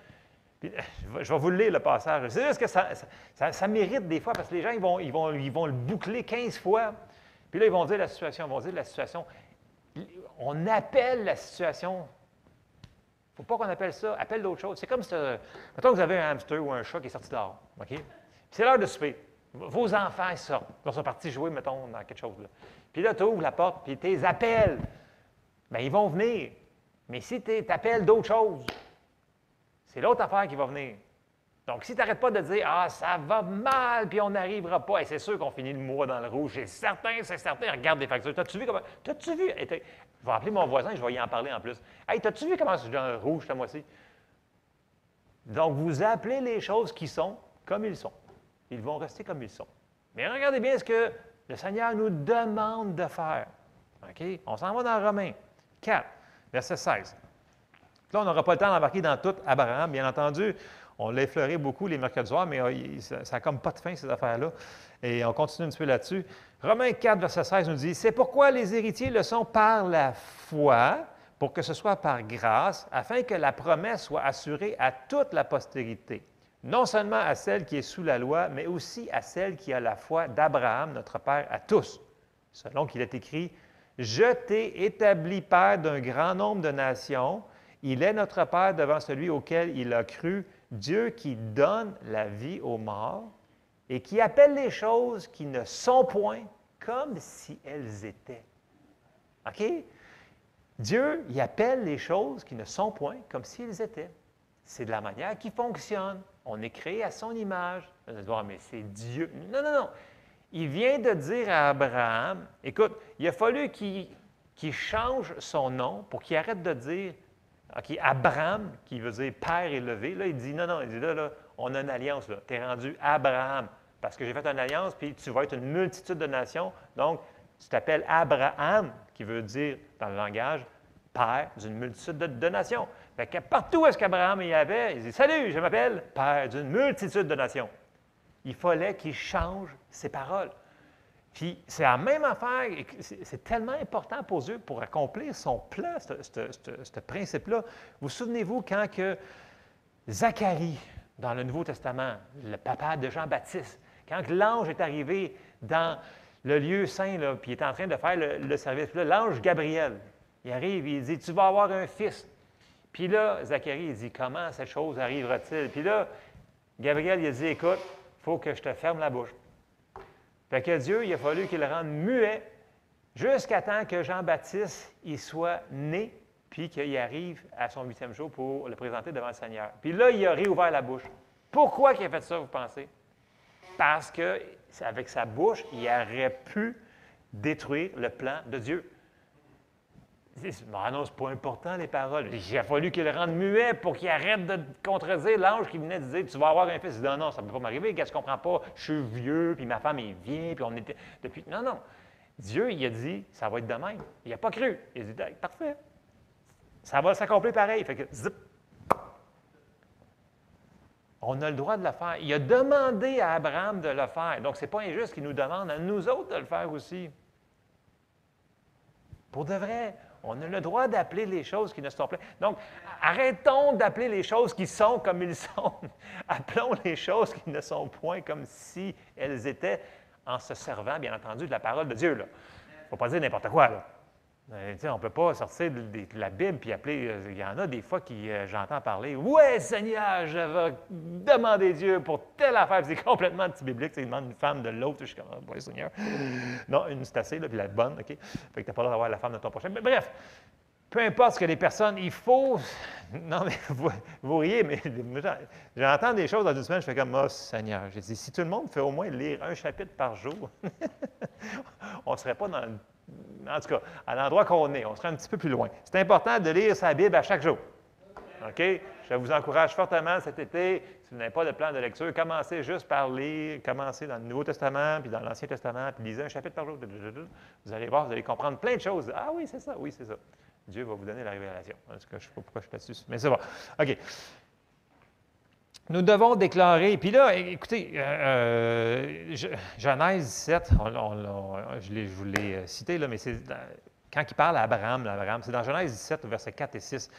Puis, je vais vous le lire, le passage. C'est juste que ça mérite des fois, parce que les gens, ils vont le boucler 15 fois. Puis là, ils vont dire la situation. On appelle la situation. Il ne faut pas qu'on appelle ça. Appelle d'autres choses. C'est comme si, mettons que vous avez un hamster ou un chat qui est sorti dehors. OK? C'est l'heure de souper. Vos enfants, ils sortent. Ils sont partis jouer, mettons, dans quelque chose. Là. Puis là, tu ouvres la porte, puis tu les appelles. Bien, ils vont venir. Mais si tu appelles d'autres choses, c'est l'autre affaire qui va venir. Donc, si tu n'arrêtes pas de dire « Ah, ça va mal, puis on n'arrivera pas. » C'est sûr qu'on finit le mois dans le rouge. C'est certain. Regarde les factures. T'as-tu vu comment... T'as-tu vu... Je vais appeler mon voisin, je vais y en parler en plus. « Hey, t'as-tu vu comment c'est dans le rouge ce mois-ci? » Donc, vous appelez les choses qui sont comme ils sont. Ils vont rester comme ils sont. Mais regardez bien ce que le Seigneur nous demande de faire. OK? On s'en va dans Romains 4, verset 16. Là, on n'aura pas le temps d'embarquer dans tout Abraham, bien entendu. On l'a effleuré beaucoup les mercredis soirs, mais ça n'a comme pas de fin, ces affaires-là. Et on continue un petit peu là-dessus. Romains 4, verset 16 nous dit, « C'est pourquoi les héritiers le sont par la foi, pour que ce soit par grâce, afin que la promesse soit assurée à toute la postérité, non seulement à celle qui est sous la loi, mais aussi à celle qui a la foi d'Abraham, notre Père, à tous. Selon qu'il est écrit, « Je t'ai établi Père d'un grand nombre de nations. Il est notre Père devant celui auquel il a cru, Dieu qui donne la vie aux morts et qui appelle les choses qui ne sont point comme si elles étaient. » OK? Dieu, il appelle les choses qui ne sont point comme si elles étaient. C'est de la manière qui fonctionne. On est créé à son image. Vous allez dire, mais c'est Dieu. Non. Il vient de dire à Abraham, écoute, il a fallu qu'il change son nom pour qu'il arrête de dire, OK, Abraham, qui veut dire Père élevé, là, il dit, non, il dit, là, on a une alliance, là. Tu es rendu Abraham, parce que j'ai fait une alliance, puis tu vas être une multitude de nations. Donc, tu t'appelles Abraham, qui veut dire, dans le langage, Père d'une multitude de nations. Fait que partout où est-ce qu'Abraham y avait, il dit, salut, je m'appelle Père d'une multitude de nations. Il fallait qu'il change ses paroles. Puis, c'est la même affaire, c'est tellement important pour Dieu pour accomplir son plan, ce principe-là. Vous souvenez-vous quand que Zacharie, dans le Nouveau Testament, le papa de Jean-Baptiste, quand l'ange est arrivé dans le lieu saint, là, puis il est en train de faire le service, puis là, l'ange Gabriel, il arrive, il dit, « Tu vas avoir un fils. » Puis là, Zacharie, il dit, « Comment cette chose arrivera-t-il? » Puis là, Gabriel, il a dit, « Écoute, il faut que je te ferme la bouche. » Fait que Dieu, il a fallu qu'il le rende muet jusqu'à temps que Jean-Baptiste il soit né, puis qu'il arrive à son 8e jour pour le présenter devant le Seigneur. Puis là, il a réouvert la bouche. Pourquoi il a fait ça, vous pensez? Parce qu'avec sa bouche, il aurait pu détruire le plan de Dieu. Ah non, c'est pas important, les paroles. Il a fallu qu'il le rende muet pour qu'il arrête de contredire l'ange qui venait de dire « Tu vas avoir un fils. » Il dit « Non, ça ne peut pas m'arriver. Qu'est-ce qu'on ne comprend pas? Je suis vieux, puis ma femme est vieille, puis on était... depuis... » Non. Dieu, il a dit « Ça va être de même. » Il n'a pas cru. Il a dit « Parfait. Ça va s'accomplir pareil. » Fait que zip. On a le droit de le faire. Il a demandé à Abraham de le faire. Donc, ce n'est pas injuste qu'il nous demande à nous autres de le faire aussi. Pour de vrai. On a le droit d'appeler les choses qui ne sont pas. Donc, arrêtons d'appeler les choses qui sont comme ils sont. Appelons les choses qui ne sont point comme si elles étaient, en se servant, bien entendu, de la parole de Dieu. Il ne faut pas dire n'importe quoi. Là. On ne peut pas sortir de la Bible et appeler. Il y en a des fois qui j'entends parler. Ouais, Seigneur, je vais demander Dieu pour telle affaire. C'est complètement anti-biblique. Il demande une femme de l'autre. Je suis comme, ouais, Seigneur. Non, une c'est assez, là, puis la bonne, OK? Fait que tu n'as pas le droit d'avoir la femme de ton prochain. Mais bref, peu importe ce que les personnes, il faut. Non, mais vous riez, mais j'entends des choses dans une semaine, je fais comme, oh, Seigneur. J'ai dit, si tout le monde fait au moins lire un chapitre par jour, on ne serait pas dans. En tout cas, à l'endroit qu'on est, on serait un petit peu plus loin. C'est important de lire sa Bible à chaque jour. OK? Je vous encourage fortement cet été, si vous n'avez pas de plan de lecture, commencez juste par lire, commencez dans le Nouveau Testament, puis dans l'Ancien Testament, puis lisez un chapitre par jour. Vous allez voir, vous allez comprendre plein de choses. Ah oui, c'est ça, oui, c'est ça. Dieu va vous donner la révélation. En tout cas, je ne sais pas pourquoi je suis là-dessus, mais c'est bon. OK. Nous devons déclarer, puis là, écoutez, Genèse 17, je vous l'ai cité, là, mais c'est quand il parle à Abraham, c'est dans Genèse 17, versets 4 et 6,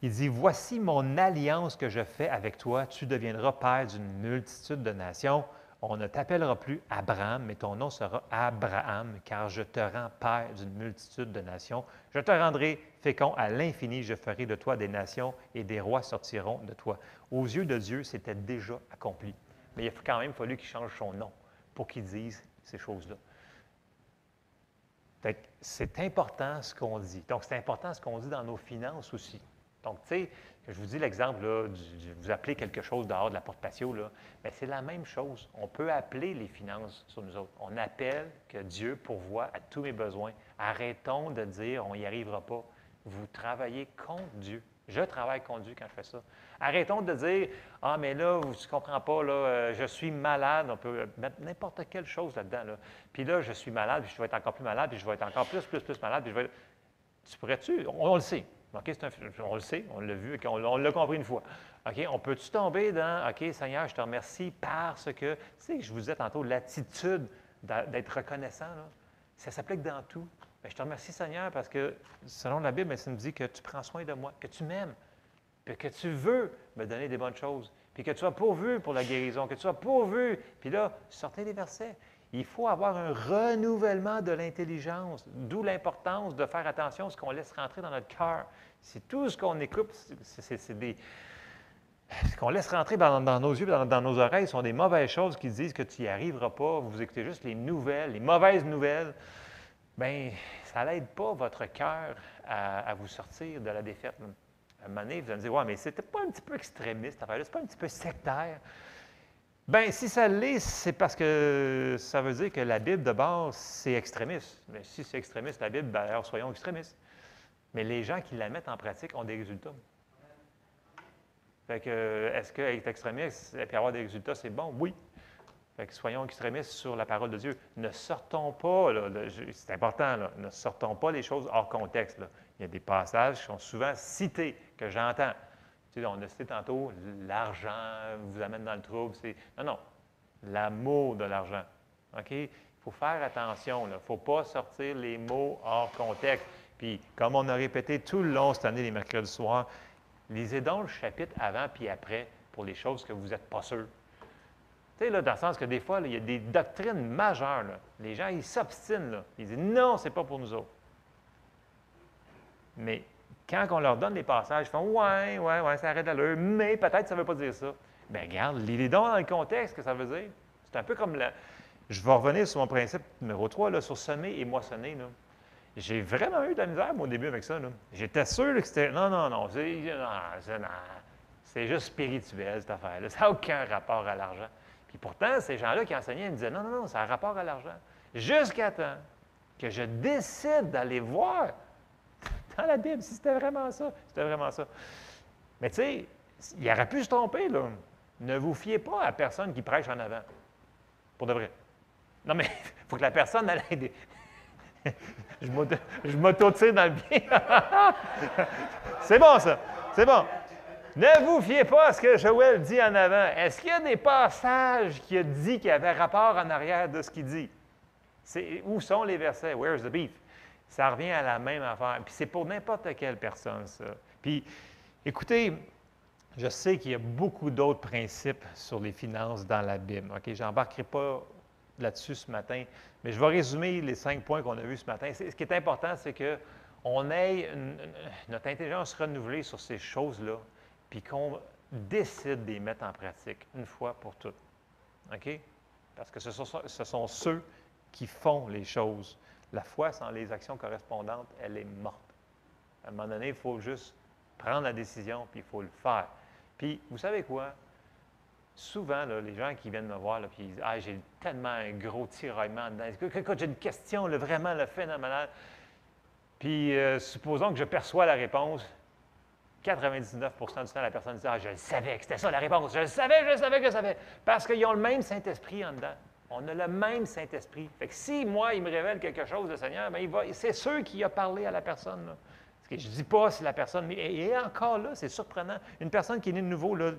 il dit, « Voici mon alliance que je fais avec toi, tu deviendras père d'une multitude de nations. On ne t'appellera plus Abraham, mais ton nom sera Abraham, car je te rends père d'une multitude de nations. Je te rendrai fécond à l'infini, je ferai de toi des nations et des rois sortiront de toi. » Aux yeux de Dieu, c'était déjà accompli. Mais il a quand même fallu qu'il change son nom pour qu'il dise ces choses-là. C'est important ce qu'on dit. Donc, c'est important ce qu'on dit dans nos finances aussi. Donc, tu sais, je vous dis l'exemple, là, vous appelez quelque chose dehors de la porte patio, là, bien, c'est la même chose. On peut appeler les finances sur nous autres. On appelle que Dieu pourvoit à tous mes besoins. Arrêtons de dire on n'y arrivera pas. Vous travaillez contre Dieu. Je travaille contre Dieu quand je fais ça. Arrêtons de dire ah, mais là, tu ne comprends pas, là, je suis malade. On peut mettre n'importe quelle chose là-dedans. Là. Puis là, je suis malade, puis je vais être encore plus malade, puis je vais être encore plus malade, puis je vais être... Tu pourrais-tu? On le sait. OK, on le sait, on l'a vu, on l'a compris une fois. OK, on peut-tu tomber dans OK, Seigneur, je te remercie parce que, tu sais, je vous disais tantôt, l'attitude d'être reconnaissant, là, ça s'applique dans tout. Bien, je te remercie, Seigneur, parce que, selon la Bible, ça nous dit que tu prends soin de moi, que tu m'aimes, puis que tu veux me donner des bonnes choses, puis que tu as pourvu pour la guérison, que tu as pourvu. Puis là, sortez les versets. Il faut avoir un renouvellement de l'intelligence, d'où l'importance de faire attention à ce qu'on laisse rentrer dans notre cœur. C'est tout ce qu'on écoute, ce qu'on laisse rentrer dans nos yeux, dans nos oreilles, sont des mauvaises choses qui disent que tu n'y arriveras pas. Vous écoutez juste les nouvelles, les mauvaises nouvelles. Bien, ça n'aide pas votre cœur à vous sortir de la défaite. À un moment donné, vous allez me dire, « Ouais, mais c'était pas un petit peu extrémiste, cette affaire-là, c'est pas un petit peu sectaire. » Bien, si ça l'est, c'est parce que ça veut dire que la Bible, de base, c'est extrémiste. Mais si c'est extrémiste, la Bible, bien, alors soyons extrémistes. Mais les gens qui la mettent en pratique ont des résultats. Fait que, est-ce qu'être extrémiste et puis avoir des résultats, c'est bon? Oui. Fait que soyons extrémistes sur la parole de Dieu. Ne sortons pas, c'est important, là, ne sortons pas les choses hors contexte. Là. Il y a des passages qui sont souvent cités, que j'entends. Tu sais, on a cité tantôt, l'argent vous amène dans le trouble. Non, l'amour de l'argent. OK? Il faut faire attention. Il ne faut pas sortir les mots hors contexte. Puis, comme on a répété tout le long cette année, les mercredis soirs, lisez donc le chapitre avant puis après pour les choses que vous n'êtes pas sûr. Tu sais, là, dans le sens que des fois, là, il y a des doctrines majeures. Là. Les gens, ils s'obstinent. Là. Ils disent non, c'est pas pour nous autres. Mais quand on leur donne les passages, ils font ouais, ça arrête d'allure, mais peut-être ça ne veut pas dire ça. Bien, regarde, lisez donc dans le contexte ce que ça veut dire. C'est un peu comme je vais revenir sur mon principe numéro 3, là, sur semer et moissonner. Là. J'ai vraiment eu de la misère, moi, au début, avec ça. J'étais sûr que c'était. Non, c'est juste spirituel, cette affaire-là. Ça n'a aucun rapport à l'argent. Puis pourtant, ces gens-là qui enseignaient, ils me disaient non, ça a rapport à l'argent. Jusqu'à temps que je décide d'aller voir dans la Bible si c'était vraiment ça. Mais tu sais, il aurait pu se tromper, là. Ne vous fiez pas à personne qui prêche en avant. Pour de vrai. Non, mais il faut que la personne ait des. Je m'auto-tire dans le bien. C'est bon, ça. C'est bon. Ne vous fiez pas à ce que Joël dit en avant. Est-ce qu'il y a des passages qui a dit qu'il y avait rapport en arrière de ce qu'il dit? Où sont les versets? Where's the beef? Ça revient à la même affaire. Puis c'est pour n'importe quelle personne, ça. Puis, écoutez, je sais qu'il y a beaucoup d'autres principes sur les finances dans la Bible. OK? Je n'embarquerai pas là-dessus ce matin, mais je vais résumer les 5 points qu'on a vus ce matin. Ce qui est important, c'est qu'on ait notre intelligence renouvelée sur ces choses-là, puis qu'on décide de les mettre en pratique une fois pour toutes. OK? Parce que ce sont ceux qui font les choses. La foi sans les actions correspondantes, elle est morte. À un moment donné, il faut juste prendre la décision, puis il faut le faire. Puis, vous savez quoi? Souvent, là, les gens qui viennent me voir, là, puis ils disent « Ah, j'ai tellement un gros tiraillement dedans. Écoute, j'ai une question là, vraiment là, phénoménale. » Puis, supposons que je perçois la réponse. 99 du temps, la personne dit « Ah, je le savais que c'était ça la réponse. Je le savais que je savais. » Parce qu'ils ont le même Saint-Esprit en dedans. On a le même Saint-Esprit. Fait que si, moi, il me révèle quelque chose, le Seigneur, bien, c'est sûr qu'il a parlé à la personne. Là. Parce que je ne dis pas si la personne... Et encore là, c'est surprenant. Une personne qui est née de nouveau, là,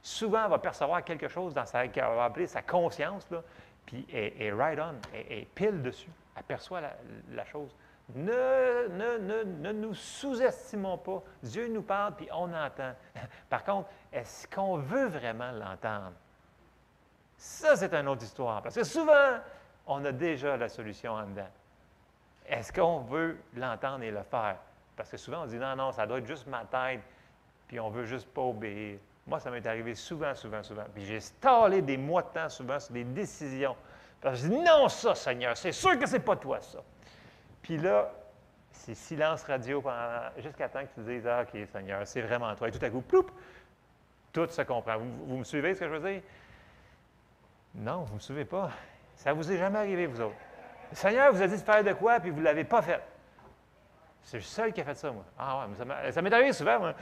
souvent, elle va percevoir quelque chose dans qu'elle va appeler sa conscience, là, puis elle est right on, elle est pile dessus. Elle perçoit la chose. Ne nous sous-estimons pas. Dieu nous parle, puis on entend. Par contre, est-ce qu'on veut vraiment l'entendre? Ça, c'est une autre histoire. Parce que souvent, on a déjà la solution en dedans. Est-ce qu'on veut l'entendre et le faire? Parce que souvent, on dit non, non, ça doit être juste ma tête, puis on ne veut juste pas obéir. Moi, ça m'est arrivé souvent. Puis j'ai stallé des mois de temps souvent sur des décisions. Parce que je dis non, ça, Seigneur, c'est sûr que c'est pas toi, ça. Puis là, c'est silence radio jusqu'à temps que tu dises ah, OK, Seigneur, c'est vraiment toi. Et tout à coup, ploup, tout se comprend. Vous me suivez ce que je veux dire? Non, vous ne me suivez pas. Ça ne vous est jamais arrivé, vous autres. Le Seigneur vous a dit de faire de quoi, puis vous ne l'avez pas fait. C'est le seul qui a fait ça, moi. Ah ouais, ça m'est arrivé souvent, moi.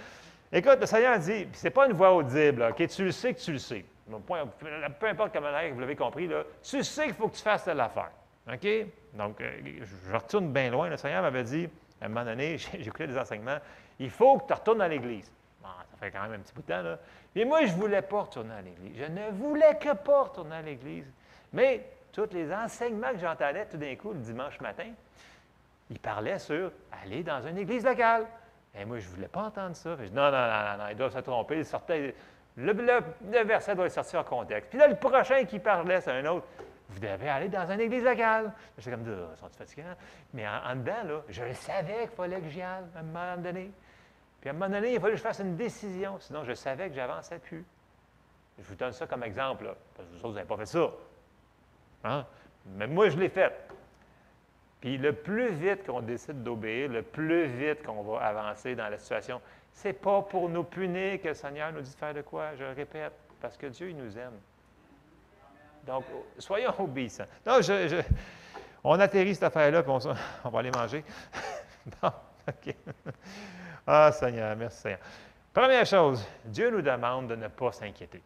Écoute, le Seigneur dit, puis c'est pas une voix audible, là, OK? Tu le sais que tu le sais. Peu importe comment vous l'avez compris, là, tu sais qu'il faut que tu fasses telle affaire. OK? Donc, je retourne bien loin. Le Seigneur m'avait dit, à un moment donné, j'écoutais des enseignements, il faut que tu retournes à l'Église. Bon, ça fait quand même un petit bout de temps, là. Mais moi, je ne voulais pas retourner à l'Église. Je ne voulais que pas retourner à l'Église. Mais tous les enseignements que j'entendais tout d'un coup le dimanche matin, ils parlaient sur aller dans une église locale. Et moi, je ne voulais pas entendre ça. Je dis, non, ils doivent se tromper. Le verset doit sortir en contexte. Puis là, le prochain qui parlait, c'est un autre. Vous devez aller dans une église locale. J'étais comme, sont-ils fatigants? Mais en dedans, là, je le savais qu'il fallait que j'y aille à un moment donné. Puis à un moment donné, il fallait que je fasse une décision. Sinon, je savais que je n'avançais plus. Je vous donne ça comme exemple, là, parce que vous autres, vous n'avez pas fait ça. Hein? Mais moi, je l'ai fait. Puis le plus vite qu'on décide d'obéir, le plus vite qu'on va avancer dans la situation, ce n'est pas pour nous punir que le Seigneur nous dit de faire de quoi, je le répète, parce que Dieu, il nous aime. Donc, soyons obéissants. Non, on atterrit cette affaire-là, puis on va aller manger. Bon, OK. Ah, Seigneur, merci Seigneur. Première chose, Dieu nous demande de ne pas s'inquiéter.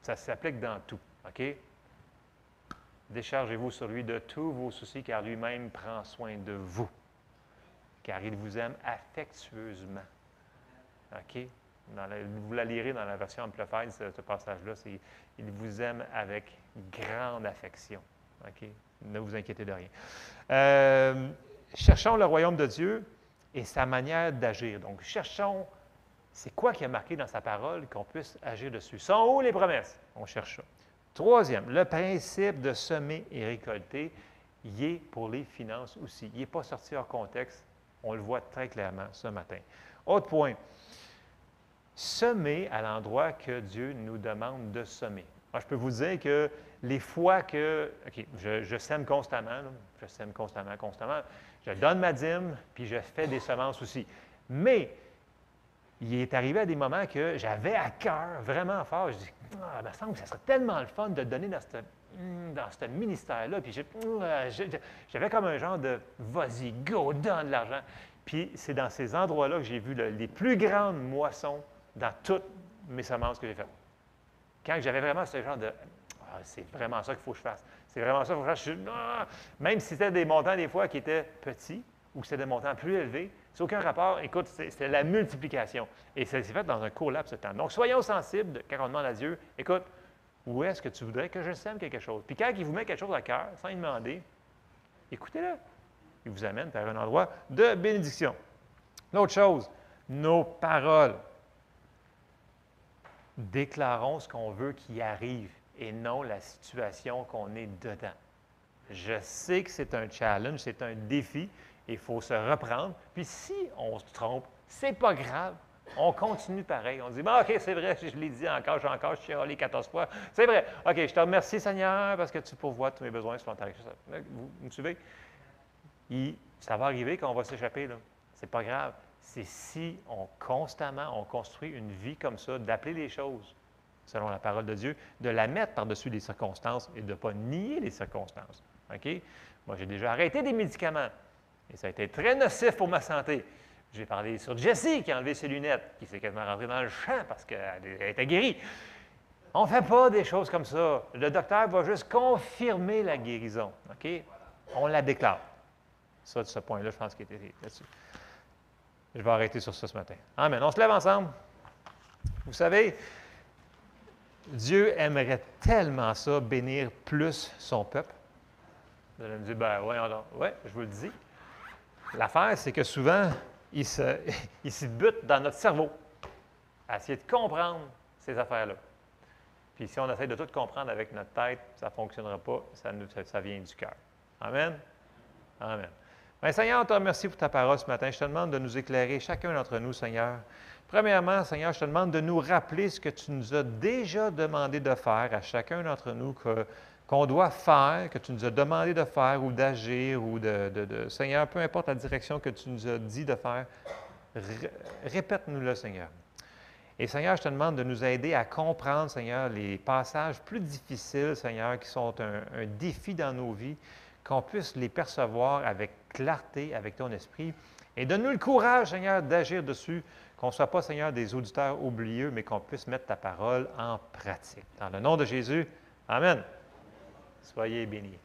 Ça s'applique dans tout, OK? Déchargez-vous sur lui de tous vos soucis, car lui-même prend soin de vous. Car il vous aime affectueusement. OK? Vous la lirez dans la version Amplified, ce passage-là. Il vous aime avec grande affection. OK? Ne vous inquiétez de rien. Cherchons le royaume de Dieu et sa manière d'agir. Donc, cherchons, c'est quoi qui a marqué dans sa parole qu'on puisse agir dessus. Sont où les promesses? On cherche ça. Troisième, le principe de semer et récolter, il est pour les finances aussi. Il n'est pas sorti hors contexte. On le voit très clairement ce matin. Autre point, semer à l'endroit que Dieu nous demande de semer. Moi, je peux vous dire que les fois que, OK, je sème constamment, là, je sème constamment, je donne ma dîme, puis je fais des semences aussi. Mais il est arrivé à des moments que j'avais à cœur vraiment fort. Je dis, il me semble que ça serait tellement le fun de donner dans ce ministère-là. Puis j'avais comme un genre de vas-y, go, donne de l'argent. Puis c'est dans ces endroits-là que j'ai vu les plus grandes moissons dans toutes mes semences que j'ai faites. Quand j'avais vraiment ce genre de c'est vraiment ça qu'il faut que je fasse. C'est vraiment ça qu'il faut que je fasse. Même si c'était des montants des fois qui étaient petits ou que c'était des montants plus élevés, c'est aucun rapport. Écoute, c'est la multiplication. Et ça s'est fait dans un court laps de temps. Donc, soyons sensibles quand on demande à Dieu, écoute, où est-ce que tu voudrais que je sème quelque chose? Puis quand il vous met quelque chose à cœur, sans y demander, écoutez-le. Il vous amène vers un endroit de bénédiction. L'autre chose, nos paroles. Déclarons ce qu'on veut qui arrive et non la situation qu'on est dedans. Je sais que c'est un challenge, c'est un défi. Il faut se reprendre. Puis si on se trompe, c'est pas grave. On continue pareil. On dit, bon, OK, c'est vrai, je l'ai dit encore, je suis allé 14 fois. C'est vrai. OK, je te remercie, Seigneur, parce que tu pourvois tous mes besoins supplémentaires. Vous me suivez? Ça va arriver qu'on va s'échapper, là. C'est pas grave. C'est si constamment, on construit une vie comme ça, d'appeler les choses, selon la parole de Dieu, de la mettre par-dessus les circonstances et de ne pas nier les circonstances. OK? Moi, j'ai déjà arrêté des médicaments. Et ça a été très nocif pour ma santé. J'ai parlé sur Jessie qui a enlevé ses lunettes, qui s'est quasiment rentrée dans le champ parce qu'elle était guérie. On ne fait pas des choses comme ça. Le docteur va juste confirmer la guérison. OK? On la déclare. Ça, de ce point-là, je pense qu'il était là-dessus. Je vais arrêter sur ça ce matin. Amen. On se lève ensemble. Vous savez, Dieu aimerait tellement ça, bénir plus son peuple. Vous allez me dire, ben oui, je vous le dis. L'affaire, c'est que souvent, il se bute dans notre cerveau à essayer de comprendre ces affaires-là. Puis si on essaie de tout comprendre avec notre tête, ça ne fonctionnera pas, ça vient du cœur. Amen? Amen. Bien, Seigneur, on te remercie pour ta parole ce matin. Je te demande de nous éclairer, chacun d'entre nous, Seigneur. Premièrement, Seigneur, je te demande de nous rappeler ce que tu nous as déjà demandé de faire à chacun d'entre nous, qu'on doit faire, que tu nous as demandé de faire ou d'agir, ou Seigneur, peu importe la direction que tu nous as dit de faire, répète-nous-le, Seigneur. Et Seigneur, je te demande de nous aider à comprendre, Seigneur, les passages plus difficiles, Seigneur, qui sont un défi dans nos vies, qu'on puisse les percevoir avec clarté, avec ton esprit. Et donne-nous le courage, Seigneur, d'agir dessus, qu'on ne soit pas, Seigneur, des auditeurs oublieux, mais qu'on puisse mettre ta parole en pratique. Dans le nom de Jésus, Amen. Soyez bénis.